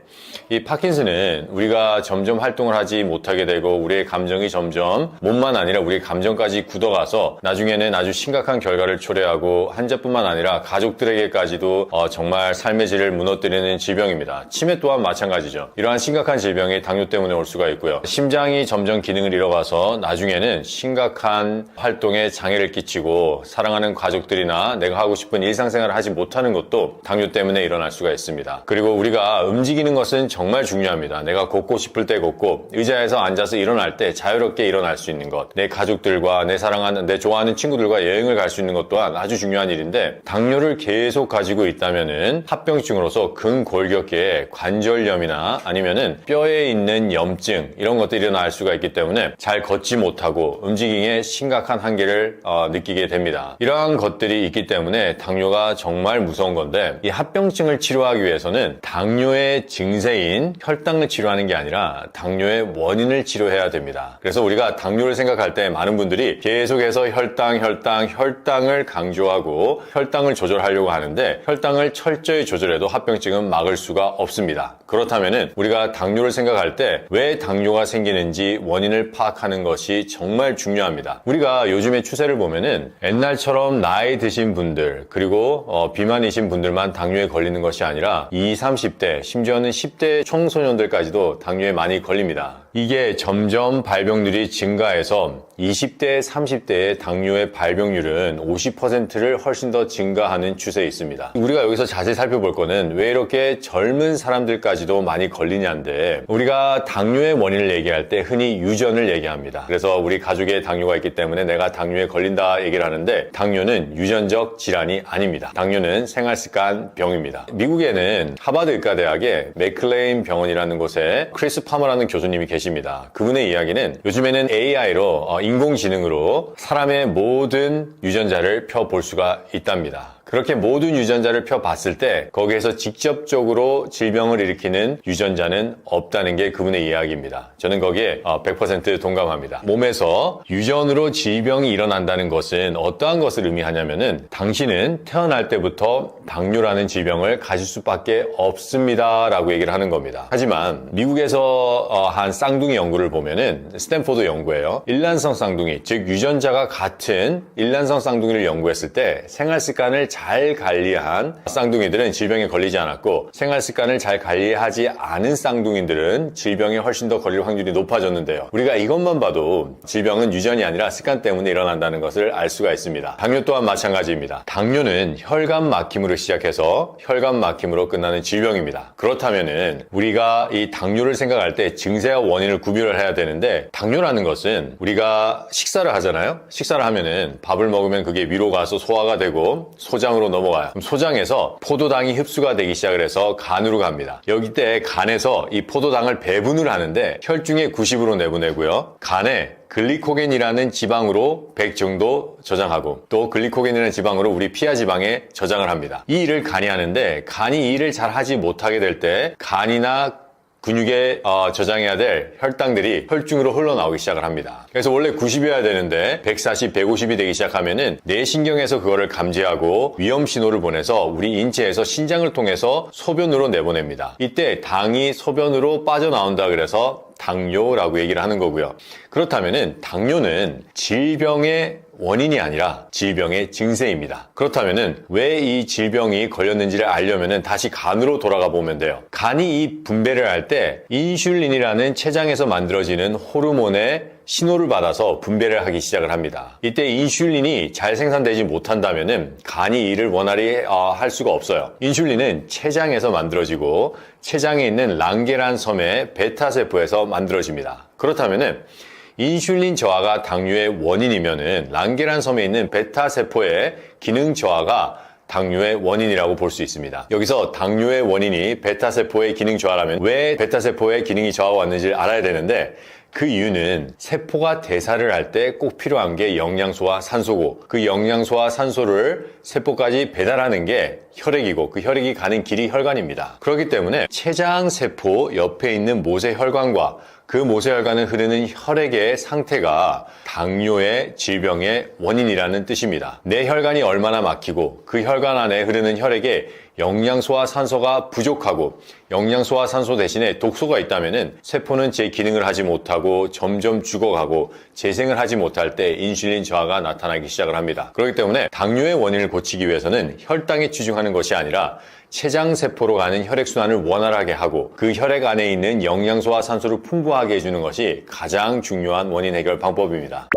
이 파킨슨은 우리가 점점 활동을 하지 못하게 되고 우리의 감정이 점점 몸만 아니라 우리의 감정까지 굳어가서 나중에는 아주 심각한 결과를 초래하고 환자뿐만 아니라 가족들에게까지도 정말 삶의 질을 무너뜨리는 질병입니다. 치매 또한 마찬가지죠. 이러한 심각한 질병이 당뇨 때문에 올 수가 있고요. 심장이 점점 기능을 잃어가서 나중에는 심각한 활동에 장애를 끼치고 사랑하는 가족들이나 내가 하고 싶은 일상생활을 하지 못하는 것도 당뇨 때문에 일어날 수가 있습니다. 그리고 우리가 움직이는 것은 정말 중요합니다. 내가 걷고 싶을 때 걷고 의자에서 앉아서 일어날 때 자유롭게 일어날 수 있는 것, 내 가족들과 내 사랑하는 내 좋아하는 친구들과 여행을 갈 수 있는 것 또한 아주 중요한 일인데 당뇨를 계속 가지고 있다면은 합병증으로서 근골격계의 관절염이나 아니면은 뼈에 있는 염증 이런 것들이 일어날 수가 있기 때문에 잘 걷지 못하고 움직임에 심각한 한계를 느끼게 됩니다. 이러한 것들이 있기 때문에 당뇨가 정말 무서운 건데 이 합병증을 치료하기 위해서는 당뇨의 증세인 혈당을 치료하는 게 아니라 당뇨의 원인을 치료해야 됩니다. 그래서 우리가 당뇨를 생각할 때 많은 분들이 계속해서 혈당을 강조하고 혈당을 조절하려고 하는데 혈당을 철저히 조절해도 합병증은 막을 수가 없습니다. 그렇다면은 우리가 당뇨를 생각할 때 왜 당뇨가 생기는지 원인을 파악하는 것이 정말 중요합니다. 우리가 요즘의 추세를 보면은 옛날처럼 나이 드신 분들 그리고 비만이신 분들만 당뇨에 걸리는 것이 아니라 20, 30대 심지어는 10대 청소년들까지도 당뇨에 많이 걸립니다. 이게 점점 발병률이 증가해서 20대, 30대의 당뇨의 발병률은 50%를 훨씬 더 증가하는 추세에 있습니다. 우리가 여기서 자세히 살펴볼 거는 왜 이렇게 젊은 사람들까지도 많이 걸리냐인데 우리가 당뇨의 원인을 얘기할 때 흔히 유전을 얘기합니다. 그래서 우리 가족에 당뇨가 있기 때문에 내가 당뇨에 걸린다 얘기를 하는데 당뇨는 유전적 질환이 아닙니다. 당뇨는 생활습관 병입니다. 미국에는 하버드 의과대학의 맥클레인 병원이라는 곳에 크리스 파머라는 교수님이 계십니다. 그분의 이야기는 요즘에는 AI로 인공지능으로 사람의 모든 유전자를 펴볼 수가 있답니다. 그렇게 모든 유전자를 펴봤을 때 거기에서 직접적으로 질병을 일으키는 유전자는 없다는 게 그분의 이야기입니다. 저는 거기에 100% 동감합니다. 몸에서 유전으로 질병이 일어난다는 것은 어떠한 것을 의미하냐면은 당신은 태어날 때부터 당뇨라는 질병을 가질 수밖에 없습니다 라고 얘기를 하는 겁니다. 하지만 미국에서 한 쌍둥이 연구를 보면은 스탠포드 연구예요. 일란성 쌍둥이, 즉 유전자가 같은 일란성 쌍둥이를 연구했을 때 생활습관을 잘 관리한 쌍둥이들은 질병에 걸리지 않았고 생활 습관을 잘 관리하지 않은 쌍둥이들은 질병에 훨씬 더 걸릴 확률이 높아졌는데요. 우리가 이것만 봐도 질병은 유전이 아니라 습관 때문에 일어난다는 것을 알 수가 있습니다. 당뇨 또한 마찬가지입니다. 당뇨는 혈관 막힘으로 시작해서 혈관 막힘으로 끝나는 질병입니다. 그렇다면은 우리가 이 당뇨를 생각할 때 증세와 원인을 구별을 해야 되는데 당뇨라는 것은 우리가 식사를 하잖아요. 식사를 하면은 밥을 먹으면 그게 위로 가서 소화가 되고 소장으로 넘어가요. 그럼 소장에서 포도당이 흡수가 되기 시작을 해서 간으로 갑니다. 여기 때 간에서 이 포도당을 배분을 하는데 혈중에 90으로 내보내고요. 간에 글리코겐이라는 지방으로 100 정도 저장하고 또 글리코겐이라는 지방으로 우리 피하 지방에 저장을 합니다. 이 일을 간이 하는데 간이 이 일을 잘 하지 못하게 될 때 간이나 근육에 저장해야 될 혈당들이 혈중으로 흘러나오기 시작을 합니다. 그래서 원래 90이어야 되는데 140, 150이 되기 시작하면은 뇌신경에서 그거를 감지하고 위험 신호를 보내서 우리 인체에서 신장을 통해서 소변으로 내보냅니다. 이때 당이 소변으로 빠져나온다 그래서 당뇨라고 얘기를 하는 거고요. 그렇다면은 당뇨는 질병의 원인이 아니라 질병의 증세입니다. 그렇다면은 왜 이 질병이 걸렸는지를 알려면은 다시 간으로 돌아가 보면 돼요. 간이 이 분배를 할 때 인슐린이라는 췌장에서 만들어지는 호르몬의 신호를 받아서 분배를 하기 시작을 합니다. 이때 인슐린이 잘 생산되지 못한다면은 간이 이를 원활히 할 수가 없어요. 인슐린은 췌장에서 만들어지고 췌장에 있는 랑게란 섬의 베타세포에서 만들어집니다. 그렇다면은 인슐린 저하가 당뇨의 원인이면은 랑게란 섬에 있는 베타세포의 기능 저하가 당뇨의 원인이라고 볼 수 있습니다. 여기서 당뇨의 원인이 베타세포의 기능 저하라면 왜 베타세포의 기능이 저하가 왔는지를 알아야 되는데 그 이유는 세포가 대사를 할 때 꼭 필요한 게 영양소와 산소고 그 영양소와 산소를 세포까지 배달하는 게 혈액이고 그 혈액이 가는 길이 혈관입니다. 그렇기 때문에 췌장세포 옆에 있는 모세혈관과 그 모세혈관을 흐르는 혈액의 상태가 당뇨의 질병의 원인이라는 뜻입니다. 내 혈관이 얼마나 막히고 그 혈관 안에 흐르는 혈액에 영양소와 산소가 부족하고 영양소와 산소 대신에 독소가 있다면은 세포는 제 기능을 하지 못하고 점점 죽어가고 재생을 하지 못할 때 인슐린 저하가 나타나기 시작을 합니다. 그렇기 때문에 당뇨의 원인을 고치기 위해서는 혈당에 치중하는 것이 아니라 췌장세포로 가는 혈액순환을 원활하게 하고 그 혈액 안에 있는 영양소와 산소를 풍부하게 해주는 것이 가장 중요한 원인 해결 방법입니다.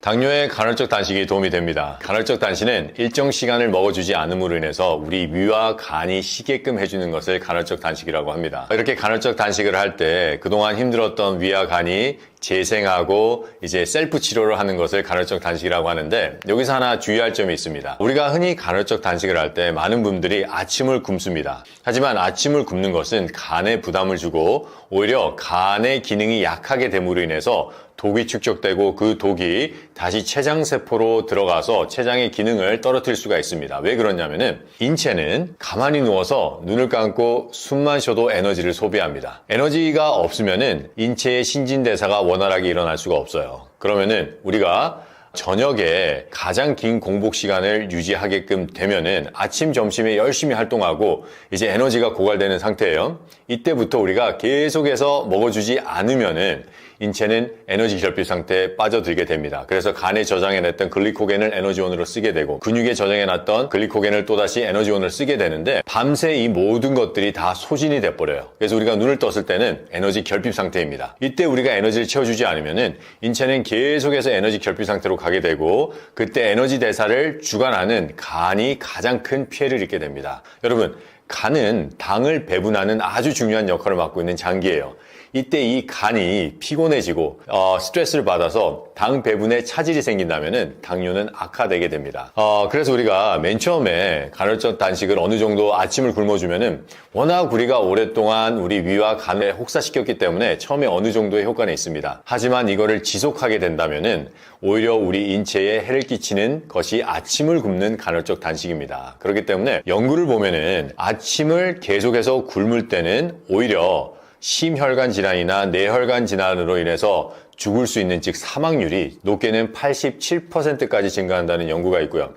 당뇨의 간헐적 단식이 도움이 됩니다. 간헐적 단식은 일정 시간을 먹어주지 않음으로 인해서 우리 위와 간이 쉬게끔 해주는 것을 간헐적 단식이라고 합니다. 이렇게 간헐적 단식을 할 때 그동안 힘들었던 위와 간이 재생하고 이제 셀프 치료를 하는 것을 간헐적 단식이라고 하는데, 여기서 하나 주의할 점이 있습니다. 우리가 흔히 간헐적 단식을 할 때 많은 분들이 아침을 굶습니다. 하지만 아침을 굶는 것은 간에 부담을 주고 오히려 간의 기능이 약하게 됨으로 인해서 독이 축적되고 그 독이 다시 췌장세포로 들어가서 췌장의 기능을 떨어뜨릴 수가 있습니다. 왜 그러냐면은 인체는 가만히 누워서 눈을 감고 숨만 쉬어도 에너지를 소비합니다. 에너지가 없으면은 인체의 신진대사가 원활하게 일어날 수가 없어요. 그러면은 우리가 저녁에 가장 긴 공복 시간을 유지하게끔 되면은 아침, 점심에 열심히 활동하고 이제 에너지가 고갈되는 상태예요. 이때부터 우리가 계속해서 먹어주지 않으면은 인체는 에너지 결핍 상태에 빠져들게 됩니다. 그래서 간에 저장해놨던 글리코겐을 에너지원으로 쓰게 되고 근육에 저장해놨던 글리코겐을 또다시 에너지원으로 쓰게 되는데 밤새 이 모든 것들이 다 소진이 돼버려요. 그래서 우리가 눈을 떴을 때는 에너지 결핍 상태입니다. 이때 우리가 에너지를 채워주지 않으면은 인체는 계속해서 에너지 결핍 상태로 가게 되고 그때 에너지 대사를 주관하는 간이 가장 큰 피해를 입게 됩니다. 여러분, 간은 당을 배분하는 아주 중요한 역할을 맡고 있는 장기예요. 이때 이 간이 피곤해지고 스트레스를 받아서 당 배분에 차질이 생긴다면은 당뇨는 악화되게 됩니다. 그래서 우리가 맨 처음에 간헐적 단식을 어느 정도 아침을 굶어주면은 워낙 우리가 오랫동안 우리 위와 간을 혹사시켰기 때문에 처음에 어느 정도의 효과는 있습니다. 하지만 이거를 지속하게 된다면은 오히려 우리 인체에 해를 끼치는 것이 아침을 굶는 간헐적 단식입니다. 그렇기 때문에 연구를 보면은 아침을 계속해서 굶을 때는 오히려 심혈관 질환이나 뇌혈관 질환으로 인해서 죽을 수 있는, 즉 사망률이 높게는 87%까지 증가한다는 연구가 있고요.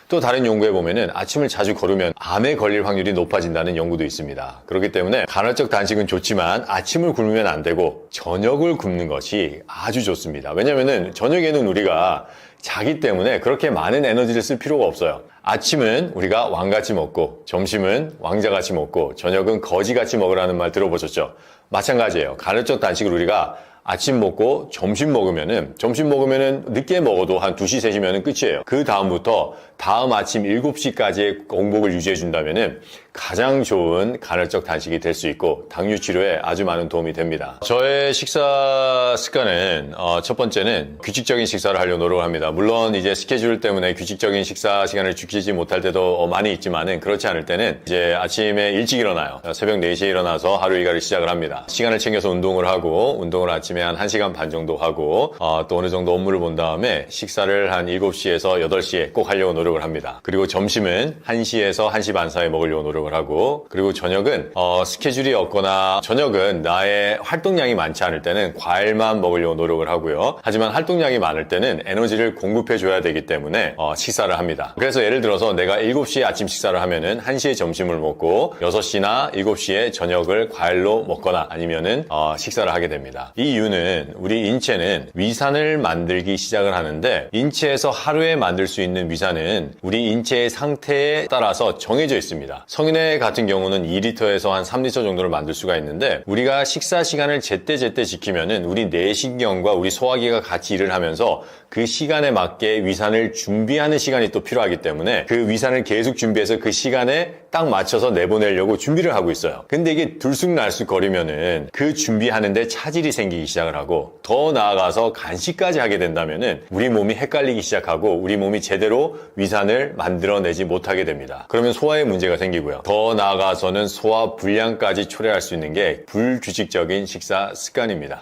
또 다른 연구에 보면은 아침을 자주 걸으면 암에 걸릴 확률이 높아진다는 연구도 있습니다. 그렇기 때문에 간헐적 단식은 좋지만 아침을 굶으면 안 되고 저녁을 굶는 것이 아주 좋습니다. 왜냐면은 저녁에는 우리가 자기 때문에 그렇게 많은 에너지를 쓸 필요가 없어요. 아침은 우리가 왕같이 먹고 점심은 왕자같이 먹고 저녁은 거지같이 먹으라는 말 들어보셨죠? 마찬가지예요. 간헐적 단식을 우리가 아침 먹고 점심 먹으면은 늦게 먹어도 한 2시, 3시면은 끝이에요. 그 다음부터 다음 아침 7시까지의 공복을 유지해 준다면은 가장 좋은 간헐적 단식이 될 수 있고 당뇨 치료에 아주 많은 도움이 됩니다. 저의 식사 습관은 첫 번째는 규칙적인 식사를 하려고 노력을 합니다. 물론 이제 스케줄 때문에 규칙적인 식사 시간을 지키지 못할 때도 많이 있지만은 그렇지 않을 때는 이제 아침에 일찍 일어나요. 새벽 4시에 일어나서 하루 일과를 시작을 합니다. 시간을 챙겨서 운동을 하고 운동을 아침에 한 1시간 반 정도 하고 또 어느 정도 업무를 본 다음에 식사를 한 7시에서 8시에 꼭 하려고 노력을 합니다. 그리고 점심은 1시에서 1시 반 사이에 먹으려고 노력을 하고, 그리고 저녁은 스케줄이 없거나 저녁은 나의 활동량이 많지 않을 때는 과일만 먹으려고 노력을 하고요. 하지만 활동량이 많을 때는 에너지를 공급해 줘야 되기 때문에 식사를 합니다. 그래서 예를 들어서 내가 7시에 아침 식사를 하면은 1시에 점심을 먹고 6시나 7시에 저녁을 과일로 먹거나 아니면은 식사를 하게 됩니다. 이 이유는 우리 인체는 위산을 만들기 시작을 하는데 인체에서 하루에 만들 수 있는 위산은 우리 인체의 상태에 따라서 정해져 있습니다. 성인의 같은 경우는 2리터에서 한 3리터 정도를 만들 수가 있는데 우리가 식사 시간을 제때제때 지키면은 우리 뇌신경과 우리 소화기가 같이 일을 하면서 그 시간에 맞게 위산을 준비하는 시간이 또 필요하기 때문에 그 위산을 계속 준비해서 그 시간에 딱 맞춰서 내보내려고 준비를 하고 있어요. 근데 이게 들쑥날쑥 거리면은 그 준비하는데 차질이 생기기 시작을 하고 더 나아가서 간식까지 하게 된다면은 우리 몸이 헷갈리기 시작하고 우리 몸이 제대로 위산을 만들어내지 못하게 됩니다. 그러면 소화에 문제가 생기고요. 더 나아가서는 소화 불량까지 초래할 수 있는 게 불규칙적인 식사 습관입니다.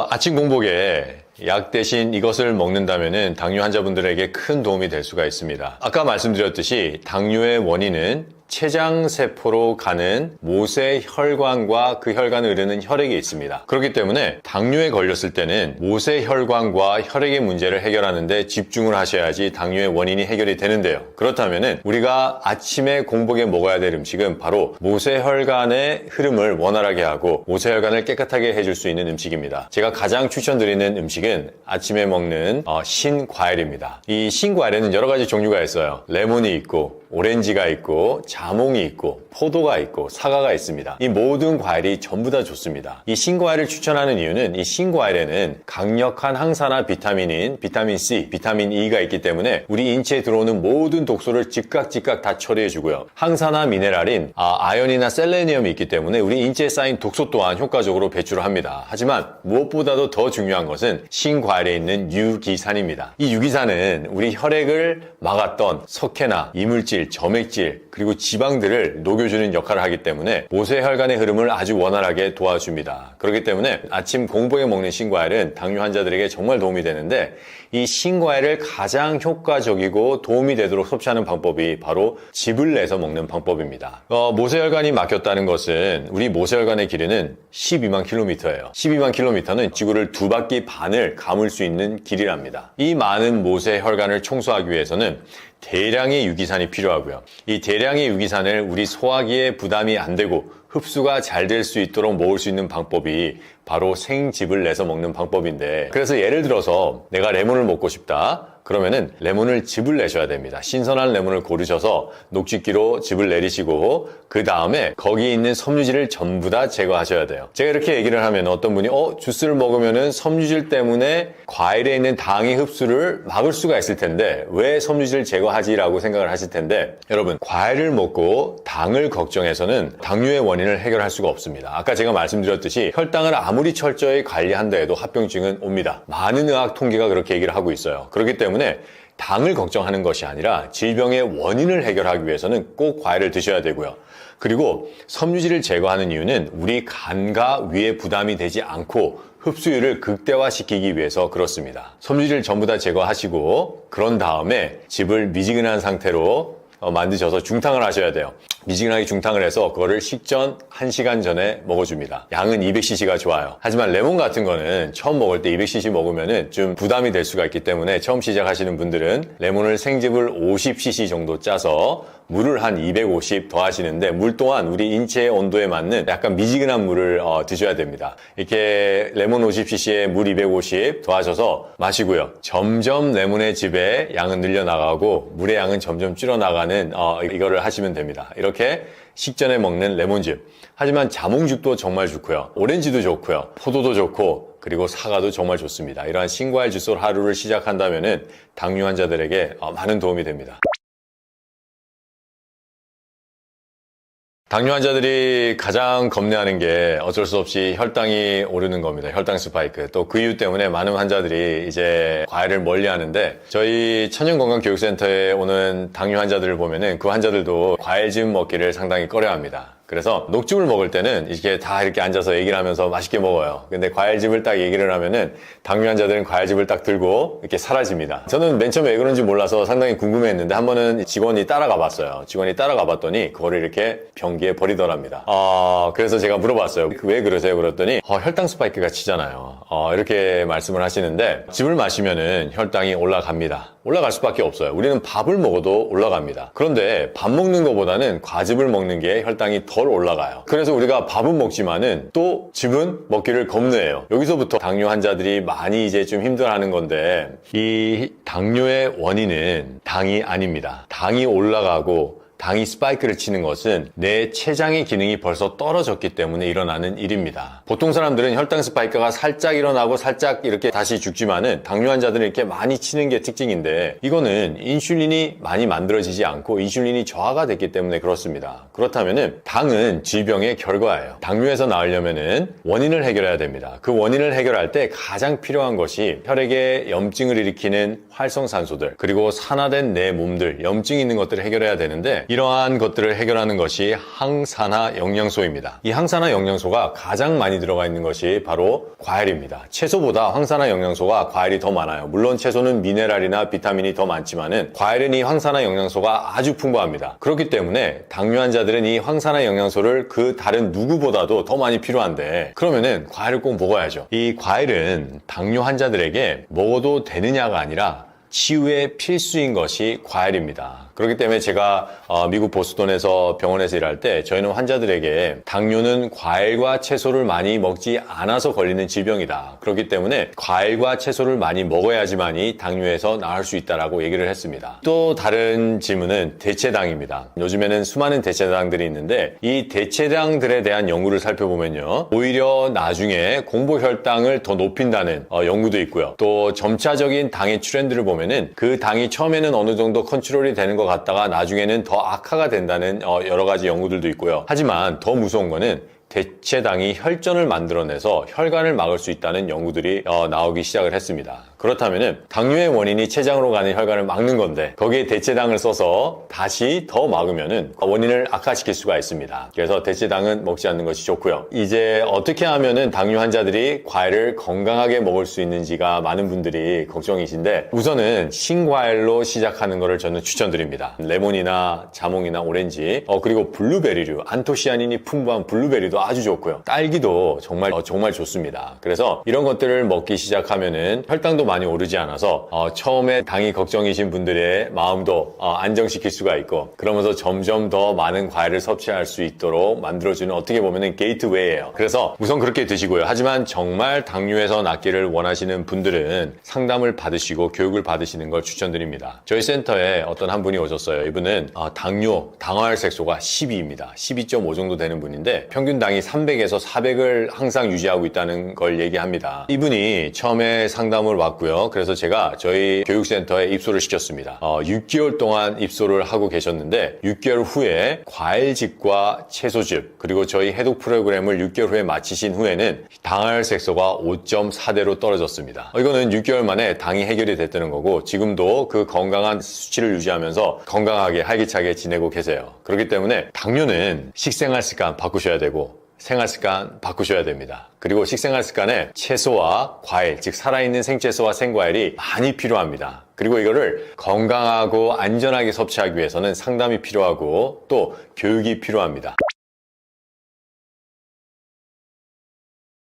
아침 공복에 약 대신 이것을 먹는다면은 당뇨 환자분들에게 큰 도움이 될 수가 있습니다. 아까 말씀드렸듯이 당뇨의 원인은 췌장세포로 가는 모세혈관과 그 혈관을 흐르는 혈액이 있습니다. 그렇기 때문에 당뇨에 걸렸을 때는 모세혈관과 혈액의 문제를 해결하는 데 집중을 하셔야지 당뇨의 원인이 해결이 되는데요. 그렇다면 우리가 아침에 공복에 먹어야 될 음식은 바로 모세혈관의 흐름을 원활하게 하고 모세혈관을 깨끗하게 해줄 수 있는 음식입니다. 제가 가장 추천드리는 음식은 아침에 먹는 신과일입니다. 이 신과일에는 여러 가지 종류가 있어요. 레몬이 있고 오렌지가 있고 자몽이 있고 포도가 있고 사과가 있습니다. 이 모든 과일이 전부 다 좋습니다. 이 신과일을 추천하는 이유는 이 신과일에는 강력한 항산화 비타민인 비타민 C, 비타민 E가 있기 때문에 우리 인체에 들어오는 모든 독소를 즉각 다 처리해주고요. 항산화 미네랄인 아연이나 셀레니엄이 있기 때문에 우리 인체에 쌓인 독소 또한 효과적으로 배출을 합니다. 하지만 무엇보다도 더 중요한 것은 신과일에 있는 유기산입니다. 이 유기산은 우리 혈액을 막았던 석회나 이물질, 점액질, 그리고 지방들을 녹여주는 역할을 하기 때문에 모세혈관의 흐름을 아주 원활하게 도와줍니다. 그렇기 때문에 아침 공복에 먹는 신과일은 당뇨 환자들에게 정말 도움이 되는데 이 신과일을 가장 효과적이고 도움이 되도록 섭취하는 방법이 바로 즙을 내서 먹는 방법입니다. 모세혈관이 막혔다는 것은 우리 모세혈관의 길이는 12만 킬로미터예요. 12만 킬로미터는 지구를 2바퀴 반을 감을 수 있는 길이랍니다. 이 많은 모세혈관을 청소하기 위해서는 대량의 유기산이 필요하고요. 이 대량의 유기산을 우리 소화기에 부담이 안 되고 흡수가 잘 될 수 있도록 먹을 수 있는 방법이 바로 생즙을 내서 먹는 방법인데, 그래서 예를 들어서 내가 레몬을 먹고 싶다. 그러면은 레몬을 즙을 내셔야 됩니다. 신선한 레몬을 고르셔서 녹즙기로 즙을 내리시고 그 다음에 거기에 있는 섬유질을 전부 다 제거하셔야 돼요. 제가 이렇게 얘기를 하면 어떤 분이 주스를 먹으면은 섬유질 때문에 과일에 있는 당의 흡수를 막을 수가 있을 텐데 왜 섬유질을 제거하지라고 생각을 하실 텐데, 여러분, 과일을 먹고 당을 걱정해서는 당뇨의 원인을 해결할 수가 없습니다. 아까 제가 말씀드렸듯이 혈당을 아무리 철저히 관리한다 해도 합병증은 옵니다. 많은 의학 통계가 그렇게 얘기를 하고 있어요. 그렇기 때문에 당을 걱정하는 것이 아니라 질병의 원인을 해결하기 위해서는 꼭 과일을 드셔야 되고요. 그리고 섬유질을 제거하는 이유는 우리 간과 위에 부담이 되지 않고 흡수율을 극대화시키기 위해서 그렇습니다. 섬유질을 전부 다 제거하시고 그런 다음에 즙을 미지근한 상태로 만드셔서 중탕을 하셔야 돼요. 미지근하게 중탕을 해서 그거를 식전 1시간 전에 먹어줍니다. 양은 200cc가 좋아요. 하지만 레몬 같은 거는 처음 먹을 때 200cc 먹으면은 좀 부담이 될 수가 있기 때문에 처음 시작하시는 분들은 레몬을 생즙을 50cc 정도 짜서 물을 한 250 더하시는데, 물 또한 우리 인체의 온도에 맞는 약간 미지근한 물을 드셔야 됩니다. 이렇게 레몬 50cc에 물 250 더하셔서 마시고요. 점점 레몬의 즙의 양은 늘려나가고 물의 양은 점점 줄어나가는 이거를 하시면 됩니다. 이렇게 식전에 먹는 레몬즙. 하지만 자몽즙도 정말 좋고요. 오렌지도 좋고요. 포도도 좋고 그리고 사과도 정말 좋습니다. 이러한 신과일 주스로 하루를 시작한다면은 당뇨 환자들에게 많은 도움이 됩니다. 당뇨 환자들이 가장 겁내하는 게 어쩔 수 없이 혈당이 오르는 겁니다. 혈당 스파이크. 또 그 이유 때문에 많은 환자들이 이제 과일을 멀리 하는데, 저희 천연건강교육센터에 오는 당뇨 환자들을 보면은 그 환자들도 과일즙 먹기를 상당히 꺼려합니다. 그래서 녹즙을 먹을 때는 이렇게 다 이렇게 앉아서 얘기를 하면서 맛있게 먹어요. 근데 과일즙을 딱 얘기를 하면은 당뇨 환자들은 과일즙을 딱 들고 이렇게 사라집니다. 저는 맨 처음에 왜 그런지 몰라서 상당히 궁금해했는데 한 번은 직원이 따라가 봤어요. 직원이 따라가 봤더니 그거를 이렇게 변기에 버리더랍니다. 그래서 제가 물어봤어요. 왜 그러세요? 그랬더니 혈당 스파이크가 치잖아요. 이렇게 말씀을 하시는데, 즙을 마시면은 혈당이 올라갑니다. 올라갈 수밖에 없어요. 우리는 밥을 먹어도 올라갑니다. 그런데 밥 먹는 것보다는 과즙을 먹는 게 혈당이 덜 올라가요. 그래서 우리가 밥은 먹지만은 또 즙은 먹기를 겁내요. 여기서부터 당뇨 환자들이 많이 이제 좀 힘들어하는 건데, 이 당뇨의 원인은 당이 아닙니다. 당이 올라가고 당이 스파이크를 치는 것은 내 췌장의 기능이 벌써 떨어졌기 때문에 일어나는 일입니다. 보통 사람들은 혈당 스파이크가 살짝 일어나고 살짝 이렇게 다시 죽지만은 당뇨 환자들은 이렇게 많이 치는 게 특징인데, 이거는 인슐린이 많이 만들어지지 않고 인슐린이 저하가 됐기 때문에 그렇습니다. 그렇다면은 당은 질병의 결과예요. 당뇨에서 나으려면은 원인을 해결해야 됩니다. 그 원인을 해결할 때 가장 필요한 것이 혈액에 염증을 일으키는 활성산소들, 그리고 산화된 내 몸들, 염증이 있는 것들을 해결해야 되는데, 때문에 이러한 것들을 해결하는 것이 항산화 영양소입니다. 이 항산화 영양소가 가장 많이 들어가 있는 것이 바로 과일입니다. 채소보다 항산화 영양소가 과일이 더 많아요. 물론 채소는 미네랄이나 비타민이 더 많지만은 과일은 이 항산화 영양소가 아주 풍부합니다. 그렇기 때문에 당뇨 환자들은 이 항산화 영양소를 그 다른 누구보다도 더 많이 필요한데, 그러면은 과일을 꼭 먹어야죠. 이 과일은 당뇨 환자들에게 먹어도 되느냐가 아니라 치유의 필수인 것이 과일입니다. 그렇기 때문에 제가 미국 보스턴에서 병원에서 일할 때 저희는 환자들에게 당뇨는 과일과 채소를 많이 먹지 않아서 걸리는 질병이다. 그렇기 때문에 과일과 채소를 많이 먹어야지만이 당뇨에서 나을 수 있다라고 얘기를 했습니다. 또 다른 질문은 대체당입니다. 요즘에는 수많은 대체당들이 있는데 이 대체당들에 대한 연구를 살펴보면요, 오히려 나중에 공복혈당을 더 높인다는 연구도 있고요. 또 점차적인 당의 트렌드를 보면은 그 당이 처음에는 어느 정도 컨트롤이 되는 것 같다가 나중에는 더 악화가 된다는 여러 가지 연구들도 있고요. 하지만 더 무서운 거는 대체당이 혈전을 만들어내서 혈관을 막을 수 있다는 연구들이 나오기 시작을 했습니다. 그렇다면은 당뇨의 원인이 췌장으로 가는 혈관을 막는 건데 거기에 대체당을 써서 다시 더 막으면은 원인을 악화시킬 수가 있습니다. 그래서 대체당은 먹지 않는 것이 좋고요. 이제 어떻게 하면은 당뇨 환자들이 과일을 건강하게 먹을 수 있는지가 많은 분들이 걱정이신데, 우선은 신과일로 시작하는 것을 저는 추천드립니다. 레몬이나 자몽이나 오렌지, 그리고 블루베리류, 안토시아닌이 풍부한 블루베리도 아주 좋고요. 딸기도 정말 좋습니다. 그래서 이런 것들을 먹기 시작하면은 혈당도 많이 오르지 않아서 처음에 당이 걱정이신 분들의 마음도 안정시킬 수가 있고, 그러면서 점점 더 많은 과일을 섭취할 수 있도록 만들어주는, 어떻게 보면은 게이트웨이예요. 그래서 우선 그렇게 드시고요. 하지만 정말 당뇨에서 낫기를 원하시는 분들은 상담을 받으시고 교육을 받으시는 걸 추천드립니다. 저희 센터에 어떤 한 분이 오셨어요. 이분은 당화혈색소가 12입니다. 12.5 정도 되는 분인데 평균 당이 300에서 400을 항상 유지하고 있다는 걸 얘기합니다. 이분이 처음에 상담을 왔고요. 그래서 제가 저희 교육센터에 입소를 시켰습니다. 6개월 동안 입소를 하고 계셨는데 6개월 후에 과일즙과 채소즙, 그리고 저희 해독 프로그램을 6개월 후에 마치신 후에는 당화혈색소가 5.4대로 떨어졌습니다. 이거는 6개월 만에 당이 해결이 됐다는 거고, 지금도 그 건강한 수치를 유지하면서 건강하게 활기차게 지내고 계세요. 그렇기 때문에 당뇨는 식생활 습관 바꾸셔야 되고 생활 습관 바꾸셔야 됩니다. 그리고 식생활 습관에 채소와 과일, 즉 살아있는 생채소와 생과일이 많이 필요합니다. 그리고 이거를 건강하고 안전하게 섭취하기 위해서는 상담이 필요하고 또 교육이 필요합니다.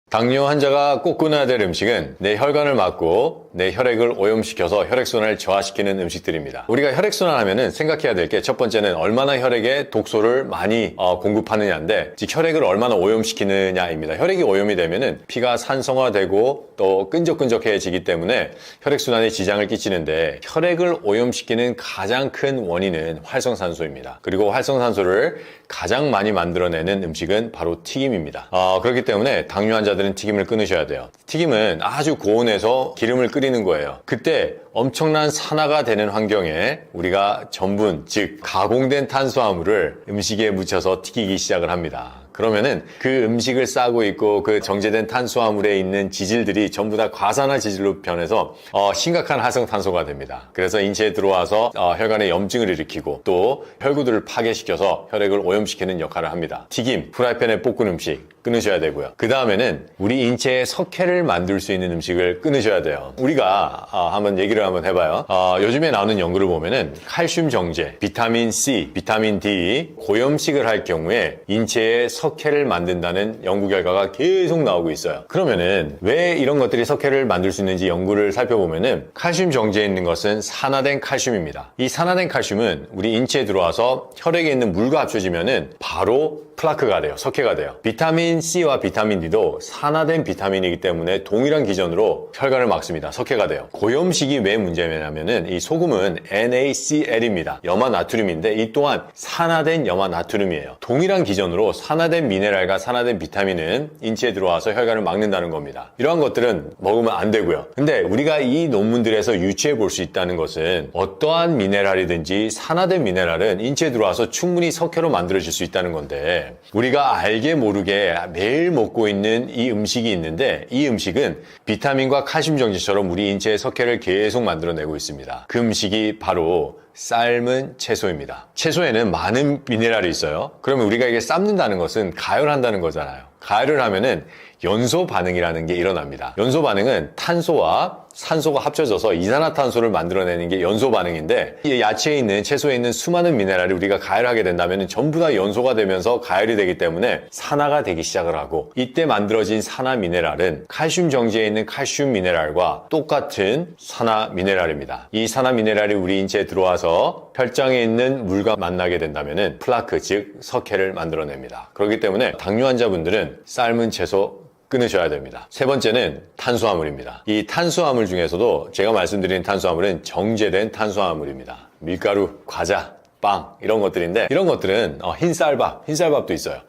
당뇨 환자가 꼭 끊어야 될 음식은 내 혈관을 막고 내 혈액을 오염시켜서 혈액순환을 저하시키는 음식들입니다. 우리가 혈액순환 하면은 생각해야 될 게, 첫 번째는 얼마나 혈액에 독소를 많이 공급하느냐인데, 즉 혈액을 얼마나 오염시키느냐입니다. 혈액이 오염이 되면은 피가 산성화되고 또 끈적끈적해지기 때문에 혈액순환에 지장을 끼치는데, 혈액을 오염시키는 가장 큰 원인은 활성산소입니다. 그리고 활성산소를 가장 많이 만들어내는 음식은 바로 튀김입니다. 그렇기 때문에 당뇨 환자들은 튀김을 끊으셔야 돼요. 튀김은 아주 고온에서 기름을 끓이는 거예요. 그때 엄청난 산화가 되는 환경에 우리가 전분, 즉 가공된 탄수화물을 음식에 묻혀서 튀기기 시작을 합니다. 그러면은 그 음식을 싸고 있고 그 정제된 탄수화물에 있는 지질들이 전부 다 과산화 지질로 변해서 심각한 활성탄소가 됩니다. 그래서 인체에 들어와서 혈관에 염증을 일으키고 또 혈구들을 파괴시켜서 혈액을 오염시키는 역할을 합니다. 튀김, 프라이팬에 볶은 음식 끊으셔야 되고요. 그 다음에는 우리 인체에 석회를 만들 수 있는 음식을 끊으셔야 돼요. 우리가 한번 얘기를 한번 해봐요. 요즘에 나오는 연구를 보면은 칼슘 정제, 비타민 C, 비타민 D, 고염식을 할 경우에 인체에 석회를 만든다는 연구 결과가 계속 나오고 있어요. 그러면은 왜 이런 것들이 석회를 만들 수 있는지 연구를 살펴보면은, 칼슘 정제에 있는 것은 산화된 칼슘입니다. 이 산화된 칼슘은 우리 인체에 들어와서 혈액에 있는 물과 합쳐지면은 바로 플라크가 돼요. 석회가 돼요. 비타민 C와 비타민 D도 산화된 비타민이기 때문에 동일한 기전으로 혈관을 막습니다. 석회가 돼요. 고염식이 왜 문제냐면은 이 소금은 NaCl입니다. 염화나트륨인데 이 또한 산화된 염화나트륨이에요. 동일한 기전으로 산화된 미네랄과 산화된 비타민은 인체에 들어와서 혈관을 막는다는 겁니다. 이러한 것들은 먹으면 안 되고요. 근데 우리가 이 논문들에서 유추해 볼 수 있다는 것은 어떠한 미네랄이든지 산화된 미네랄은 인체에 들어와서 충분히 석회로 만들어질 수 있다는 건데, 우리가 알게 모르게 매일 먹고 있는 이 음식이 있는데, 이 음식은 비타민과 칼슘 정제처럼 우리 인체의 석회를 계속 만들어내고 있습니다. 그 음식이 바로 삶은 채소입니다. 채소에는 많은 미네랄이 있어요. 그러면 우리가 이게 삶는다는 것은 가열한다는 거잖아요. 가열을 하면은 연소 반응이라는 게 일어납니다. 연소 반응은 탄소와 산소가 합쳐져서 이산화탄소를 만들어내는 게 연소 반응인데, 이 야채에 있는, 채소에 있는 수많은 미네랄이 우리가 가열하게 된다면 전부 다 연소가 되면서 가열이 되기 때문에 산화가 되기 시작을 하고, 이때 만들어진 산화 미네랄은 칼슘 정지에 있는 칼슘 미네랄과 똑같은 산화 미네랄입니다. 이 산화 미네랄이 우리 인체에 들어와서 혈장에 있는 물과 만나게 된다면 플라크, 즉 석회를 만들어냅니다. 그렇기 때문에 당뇨 환자분들은 삶은 채소 끊으셔야 됩니다. 세 번째는 탄수화물입니다. 이 탄수화물 중에서도 제가 말씀드린 탄수화물은 정제된 탄수화물입니다. 밀가루, 과자, 빵 이런 것들인데, 이런 것들은 흰쌀밥도 있어요.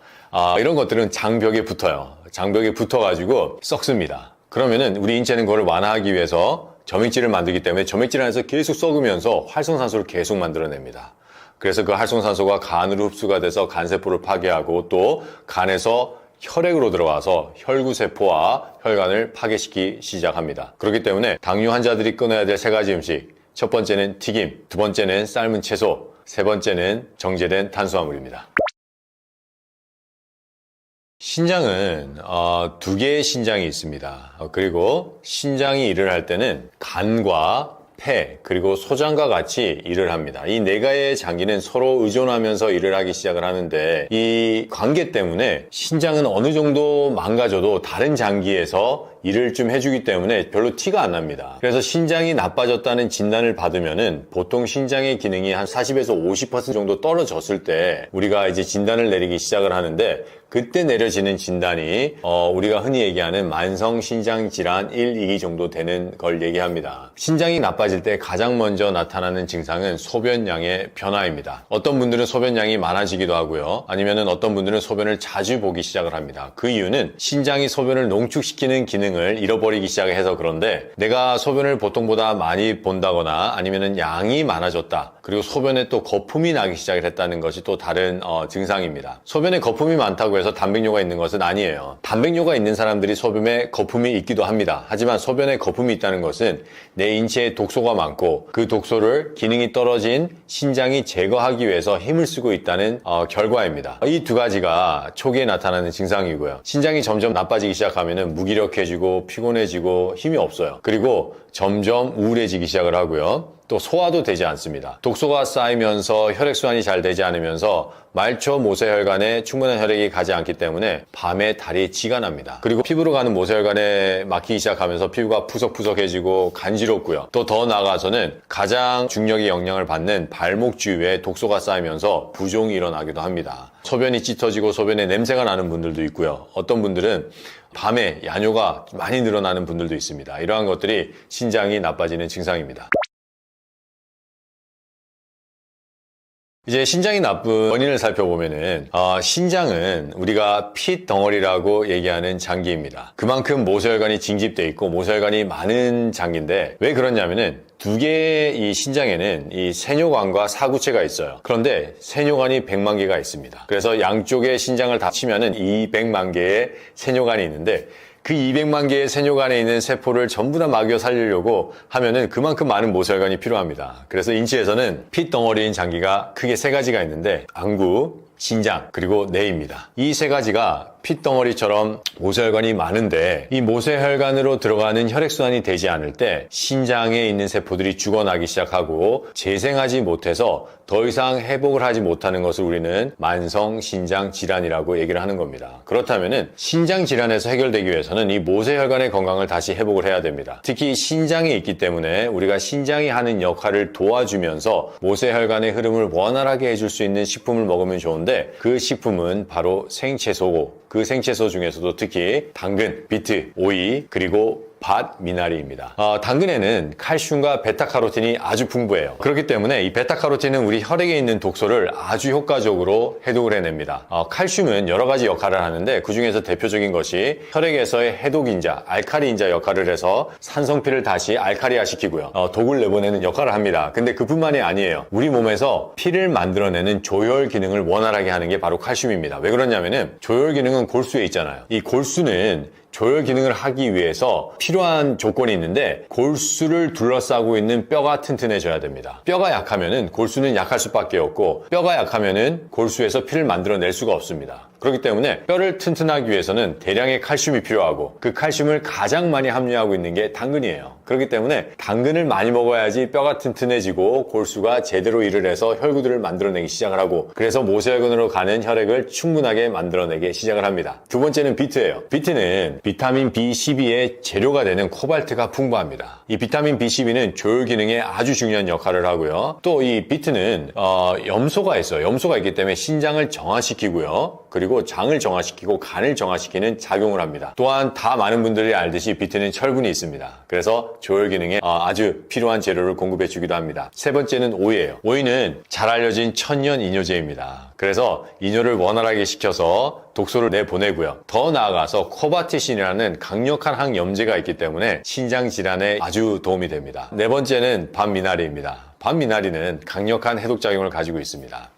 이런 것들은 장벽에 붙어요. 장벽에 붙어가지고 썩습니다. 그러면은 우리 인체는 그걸 완화하기 위해서 점액질을 만들기 때문에 점액질 안에서 계속 썩으면서 활성산소를 계속 만들어냅니다. 그래서 그 활성산소가 간으로 흡수가 돼서 간세포를 파괴하고, 또 간에서 혈액으로 들어와서 혈구세포와 혈관을 파괴시키기 시작합니다. 그렇기 때문에 당뇨 환자들이 끊어야 될 세 가지 음식, 첫 번째는 튀김, 두 번째는 삶은 채소, 세 번째는 정제된 탄수화물입니다. 신장은 두 개의 신장이 있습니다. 그리고 신장이 일을 할 때는 간과 폐, 그리고 소장과 같이 일을 합니다. 이 네 가지의 장기는 서로 의존하면서 일을 하기 시작을 하는데, 이 관계 때문에 신장은 어느 정도 망가져도 다른 장기에서 일을 좀 해주기 때문에 별로 티가 안 납니다. 그래서 신장이 나빠졌다는 진단을 받으면은 보통 신장의 기능이 한 40에서 50% 정도 떨어졌을 때 우리가 이제 진단을 내리기 시작을 하는데, 그때 내려지는 진단이 우리가 흔히 얘기하는 만성 신장 질환 1, 2기 정도 되는 걸 얘기합니다. 신장이 나빠질 때 가장 먼저 나타나는 증상은 소변량의 변화입니다. 어떤 분들은 소변량이 많아지기도 하고요. 아니면은 어떤 분들은 소변을 자주 보기 시작을 합니다. 그 이유는 신장이 소변을 농축시키는 기능을 잃어버리기 시작해서 그런데, 내가 소변을 보통보다 많이 본다거나 아니면은 양이 많아졌다, 그리고 소변에 또 거품이 나기 시작을 했다는 것이 또 다른 증상입니다. 소변에 거품이 많다고 해서 단백뇨가 있는 것은 아니에요. 단백뇨가 있는 사람들이 소변에 거품이 있기도 합니다. 하지만 소변에 거품이 있다는 것은 내 인체에 독소가 많고, 그 독소를 기능이 떨어진 신장이 제거하기 위해서 힘을 쓰고 있다는 결과입니다. 이 두 가지가 초기에 나타나는 증상이고요. 신장이 점점 나빠지기 시작하면 무기력해지고 피곤해지고 힘이 없어요. 그리고 점점 우울해지기 시작을 하고요. 또 소화도 되지 않습니다. 독소가 쌓이면서 혈액순환이 잘 되지 않으면서 말초 모세혈관에 충분한 혈액이 가지 않기 때문에 밤에 다리에 쥐가 납니다. 그리고 피부로 가는 모세혈관에 막히기 시작하면서 피부가 푸석푸석해지고 간지럽고요. 또 더 나아가서는 가장 중력의 영향을 받는 발목 주위에 독소가 쌓이면서 부종이 일어나기도 합니다. 소변이 짙어지고 소변에 냄새가 나는 분들도 있고요. 어떤 분들은 밤에 야뇨가 많이 늘어나는 분들도 있습니다. 이러한 것들이 신장이 나빠지는 증상입니다. 이제 신장이 나쁜 원인을 살펴보면은 신장은 우리가 핏 덩어리라고 얘기하는 장기입니다. 그만큼 모세혈관이 징집돼 있고 모세혈관이 많은 장기인데, 왜 그러냐면은 두 개의 이 신장에는 이 세뇨관과 사구체가 있어요. 그런데 세뇨관이 100만 개가 있습니다. 그래서 양쪽의 신장을 다 치면은 200만 개의 세뇨관이 있는데, 그 200만 개의 세뇨관에 있는 세포를 전부 다 막여 살리려고 하면은 그만큼 많은 모세혈관이 필요합니다. 그래서 인체에서는 핏덩어리인 장기가 크게 세 가지가 있는데, 안구, 신장, 그리고 뇌입니다. 이 세 가지가 핏덩어리처럼 모세혈관이 많은데, 이 모세혈관으로 들어가는 혈액순환이 되지 않을 때 신장에 있는 세포들이 죽어나기 시작하고 재생하지 못해서 더 이상 회복을 하지 못하는 것을 우리는 만성 신장 질환이라고 얘기를 하는 겁니다. 그렇다면은 신장 질환에서 해결되기 위해서는 이 모세혈관의 건강을 다시 회복을 해야 됩니다. 특히 신장이 있기 때문에 우리가 신장이 하는 역할을 도와주면서 모세혈관의 흐름을 원활하게 해줄 수 있는 식품을 먹으면 좋은데, 그 식품은 바로 생채소고, 그 생채소 중에서도 특히 당근, 비트, 오이, 그리고 밭, 미나리입니다. 당근에는 칼슘과 베타카로틴이 아주 풍부해요. 그렇기 때문에 이 베타카로틴은 우리 혈액에 있는 독소를 아주 효과적으로 해독을 해냅니다. 칼슘은 여러 가지 역할을 하는데, 그 중에서 대표적인 것이 혈액에서의 해독인자, 알카리인자 역할을 해서 산성피를 다시 알카리화 시키고요. 독을 내보내는 역할을 합니다. 근데 그뿐만이 아니에요. 우리 몸에서 피를 만들어내는 조혈 기능을 원활하게 하는 게 바로 칼슘입니다. 왜 그러냐면은 조혈 기능은 골수에 있잖아요. 이 골수는 조혈 기능을 하기 위해서 필요한 조건이 있는데 골수를 둘러싸고 있는 뼈가 튼튼해져야 됩니다. 뼈가 약하면은 골수는 약할 수밖에 없고 뼈가 약하면은 골수에서 피를 만들어낼 수가 없습니다. 그렇기 때문에 뼈를 튼튼하기 위해서는 대량의 칼슘이 필요하고 그 칼슘을 가장 많이 함유하고 있는 게 당근이에요. 그렇기 때문에 당근을 많이 먹어야지 뼈가 튼튼해지고 골수가 제대로 일을 해서 혈구들을 만들어내기 시작을 하고 그래서 모세혈관으로 가는 혈액을 충분하게 만들어내기 시작을 합니다. 두 번째는 비트예요. 비트는 비타민 B12의 재료가 되는 코발트가 풍부합니다. 이 비타민 B12는 조혈 기능에 아주 중요한 역할을 하고요. 또 이 비트는 염소가 있어요. 염소가 있기 때문에 신장을 정화시키고요. 그리고 장을 정화시키고 간을 정화시키는 작용을 합니다. 또한 다 많은 분들이 알듯이 비트는 철분이 있습니다. 그래서 조혈 기능에 아주 필요한 재료를 공급해 주기도 합니다. 세 번째는 오이예요. 오이는 잘 알려진 천연 이뇨제입니다. 그래서 이뇨를 원활하게 시켜서 독소를 내보내고요. 더 나아가서 코바티신이라는 강력한 항염제가 있기 때문에 신장 질환에 아주 도움이 됩니다. 네 번째는 밤미나리입니다. 밤미나리는 강력한 해독작용을 가지고 있습니다.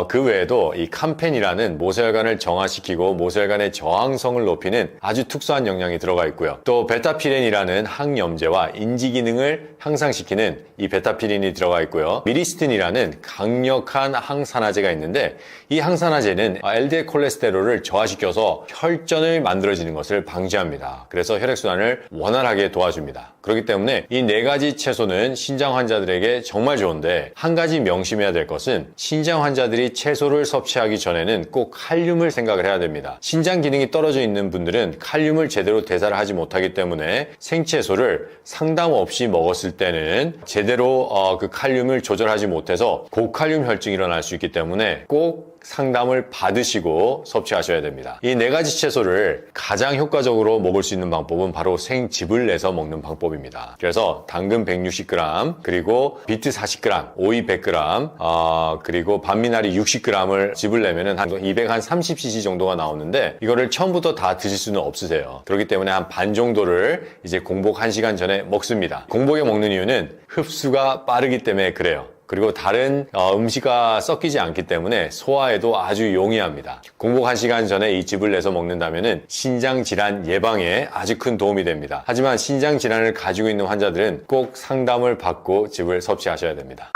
그 외에도 이 캄펜이라는 모세혈관을 정화시키고 모세혈관의 저항성을 높이는 아주 특수한 영양이 들어가 있고요. 또 베타피렌이라는 항염제와 인지 기능을 향상시키는 이 베타피린이 들어가 있고요. 미리스틴이라는 강력한 항산화제가 있는데 이 항산화제는 LDL 콜레스테롤을 저하시켜서 혈전을 만들어지는 것을 방지합니다. 그래서 혈액순환을 원활하게 도와줍니다. 그렇기 때문에 이 네 가지 채소는 신장 환자들에게 정말 좋은데 한 가지 명심해야 될 것은 신장 환자들이 채소를 섭취하기 전에는 꼭 칼륨을 생각을 해야 됩니다. 신장 기능이 떨어져 있는 분들은 칼륨을 제대로 대사를 하지 못하기 때문에 생채소를 상담 없이 먹었을 때는 제대로 그 칼륨을 조절하지 못해서 고칼륨 혈증이 일어날 수 있기 때문에 꼭 상담을 받으시고 섭취하셔야 됩니다. 이 네 가지 채소를 가장 효과적으로 먹을 수 있는 방법은 바로 생즙을 내서 먹는 방법입니다. 그래서 당근 160g, 그리고 비트 40g, 오이 100g, 그리고 밤미나리 60g을 즙을 내면은 한 230cc 정도가 나오는데 이거를 처음부터 다 드실 수는 없으세요. 그렇기 때문에 한 반 정도를 이제 공복 1시간 전에 먹습니다. 공복에 먹는 이유는 흡수가 빠르기 때문에 그래요. 그리고 다른 음식과 섞이지 않기 때문에 소화에도 아주 용이합니다. 공복 1시간 전에 이 즙을 내서 먹는다면 신장 질환 예방에 아주 큰 도움이 됩니다. 하지만 신장 질환을 가지고 있는 환자들은 꼭 상담을 받고 즙을 섭취하셔야 됩니다.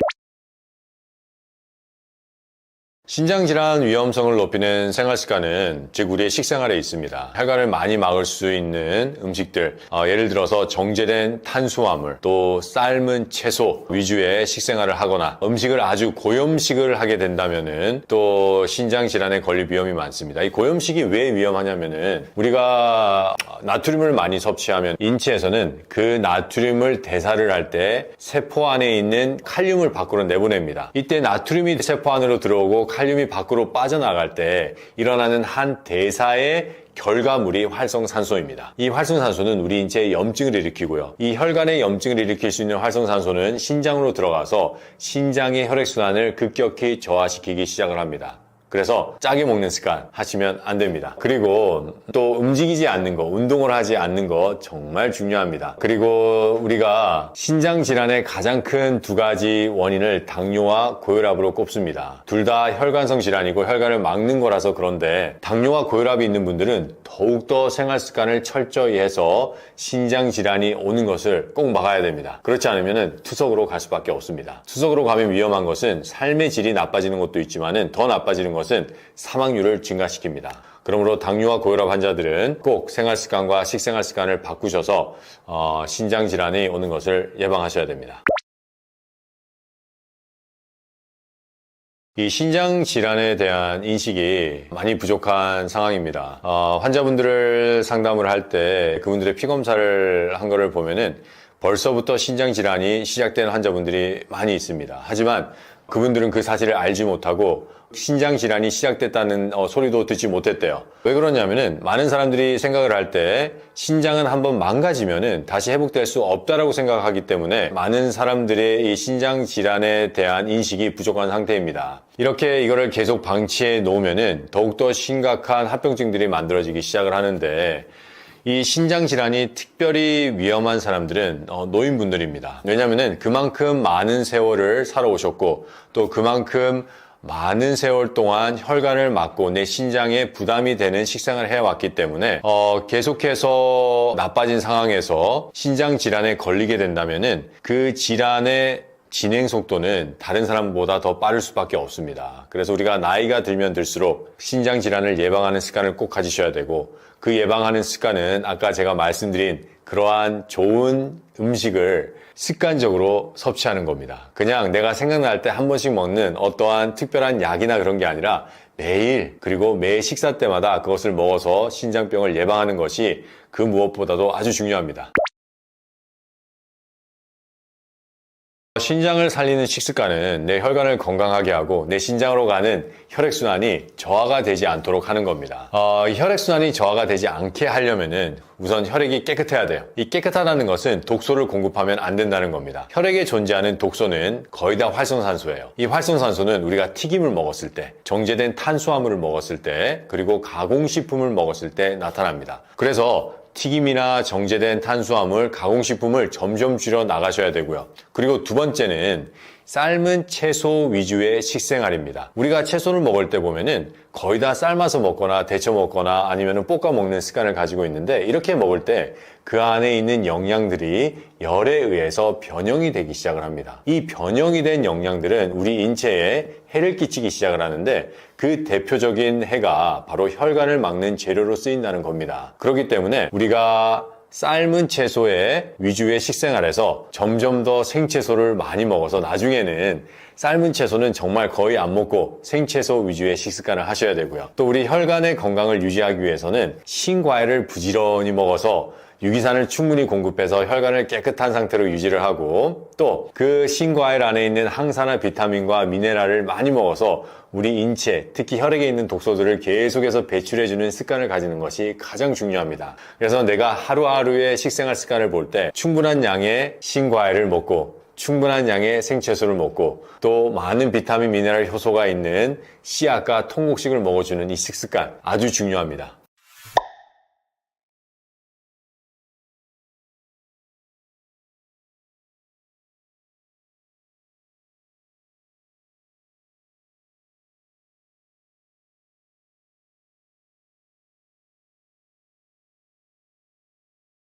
신장질환 위험성을 높이는 생활습관은 즉 우리의 식생활에 있습니다. 혈관을 많이 막을 수 있는 음식들, 예를 들어서 정제된 탄수화물, 또 삶은 채소 위주의 식생활을 하거나 음식을 아주 고염식을 하게 된다면은 또 신장질환에 걸릴 위험이 많습니다. 이 고염식이 왜 위험하냐면은 우리가 나트륨을 많이 섭취하면 인체에서는 그 나트륨을 대사를 할 때 세포 안에 있는 칼륨을 밖으로 내보냅니다. 이때 나트륨이 세포 안으로 들어오고 칼륨이 밖으로 빠져나갈 때 일어나는 한 대사의 결과물이 활성산소입니다. 이 활성산소는 우리 인체에 염증을 일으키고요. 이 혈관에 염증을 일으킬 수 있는 활성산소는 신장으로 들어가서 신장의 혈액순환을 급격히 저하시키기 시작을 합니다. 그래서 짜게 먹는 습관 하시면 안 됩니다. 그리고 또 움직이지 않는 거, 운동을 하지 않는 거 정말 중요합니다. 그리고 우리가 신장 질환의 가장 큰 두 가지 원인을 당뇨와 고혈압으로 꼽습니다. 둘 다 혈관성 질환이고 혈관을 막는 거라서 그런데 당뇨와 고혈압이 있는 분들은 더욱더 생활 습관을 철저히 해서 신장 질환이 오는 것을 꼭 막아야 됩니다. 그렇지 않으면 투석으로 갈 수밖에 없습니다. 투석으로 가면 위험한 것은 삶의 질이 나빠지는 것도 있지만 더 나빠지는 것은 사망률을 증가시킵니다. 그러므로 당뇨와 고혈압 환자들은 꼭 생활습관과 식생활습관을 바꾸셔서 신장질환이 오는 것을 예방하셔야 됩니다. 이 신장질환에 대한 인식이 많이 부족한 상황입니다. 환자분들을 상담을 할 때 그분들의 피검사를 한 거를 보면은 벌써부터 신장질환이 시작된 환자분들이 많이 있습니다. 하지만 그분들은 그 사실을 알지 못하고 신장질환이 시작됐다는 소리도 듣지 못했대요. 왜 그러냐면은 많은 사람들이 생각을 할 때 신장은 한번 망가지면은 다시 회복될 수 없다라고 생각하기 때문에 많은 사람들의 이 신장질환에 대한 인식이 부족한 상태입니다. 이렇게 이거를 계속 방치해 놓으면은 더욱더 심각한 합병증들이 만들어지기 시작을 하는데 이 신장질환이 특별히 위험한 사람들은 노인분들입니다. 왜냐하면 그만큼 많은 세월을 살아오셨고 또 그만큼 많은 세월 동안 혈관을 막고 내 신장에 부담이 되는 식생활을 해왔기 때문에 계속해서 나빠진 상황에서 신장 질환에 걸리게 된다면은 그 질환의 진행 속도는 다른 사람보다 더 빠를 수밖에 없습니다. 그래서 우리가 나이가 들면 들수록 신장 질환을 예방하는 습관을 꼭 가지셔야 되고, 그 예방하는 습관은 아까 제가 말씀드린 그러한 좋은 음식을 습관적으로 섭취하는 겁니다. 그냥 내가 생각날 때 한 번씩 먹는 어떠한 특별한 약이나 그런 게 아니라 매일, 그리고 매 식사 때마다 그것을 먹어서 신장병을 예방하는 것이 그 무엇보다도 아주 중요합니다. 신장을 살리는 식습관은 내 혈관을 건강하게 하고 내 신장으로 가는 혈액순환이 저하가 되지 않도록 하는 겁니다. 혈액순환이 저하가 되지 않게 하려면은 우선 혈액이 깨끗해야 돼요. 이 깨끗하다는 것은 독소를 공급하면 안 된다는 겁니다. 혈액에 존재하는 독소는 거의 다 활성산소예요. 이 활성산소는 우리가 튀김을 먹었을 때, 정제된 탄수화물을 먹었을 때, 그리고 가공식품을 먹었을 때 나타납니다. 그래서 튀김이나 정제된 탄수화물, 가공식품을 점점 줄여 나가셔야 되고요. 그리고 두 번째는 삶은 채소 위주의 식생활입니다. 우리가 채소를 먹을 때 보면은 거의 다 삶아서 먹거나 데쳐 먹거나 아니면 볶아 먹는 습관을 가지고 있는데, 이렇게 먹을 때 그 안에 있는 영양들이 열에 의해서 변형이 되기 시작을 합니다. 이 변형이 된 영양들은 우리 인체에 해를 끼치기 시작을 하는데, 그 대표적인 해가 바로 혈관을 막는 재료로 쓰인다는 겁니다. 그렇기 때문에 우리가 삶은 채소의 위주의 식생활에서 점점 더 생채소를 많이 먹어서 나중에는 삶은 채소는 정말 거의 안 먹고 생채소 위주의 식습관을 하셔야 되고요. 또 우리 혈관의 건강을 유지하기 위해서는 신과일을 부지런히 먹어서 유기산을 충분히 공급해서 혈관을 깨끗한 상태로 유지를 하고, 또 그 신과일 안에 있는 항산화 비타민과 미네랄을 많이 먹어서 우리 인체, 특히 혈액에 있는 독소들을 계속해서 배출해주는 습관을 가지는 것이 가장 중요합니다. 그래서 내가 하루하루의 식생활 습관을 볼 때 충분한 양의 신과일을 먹고 충분한 양의 생채소를 먹고 또 많은 비타민, 미네랄 효소가 있는 씨앗과 통곡식을 먹어주는 이 식습관 아주 중요합니다.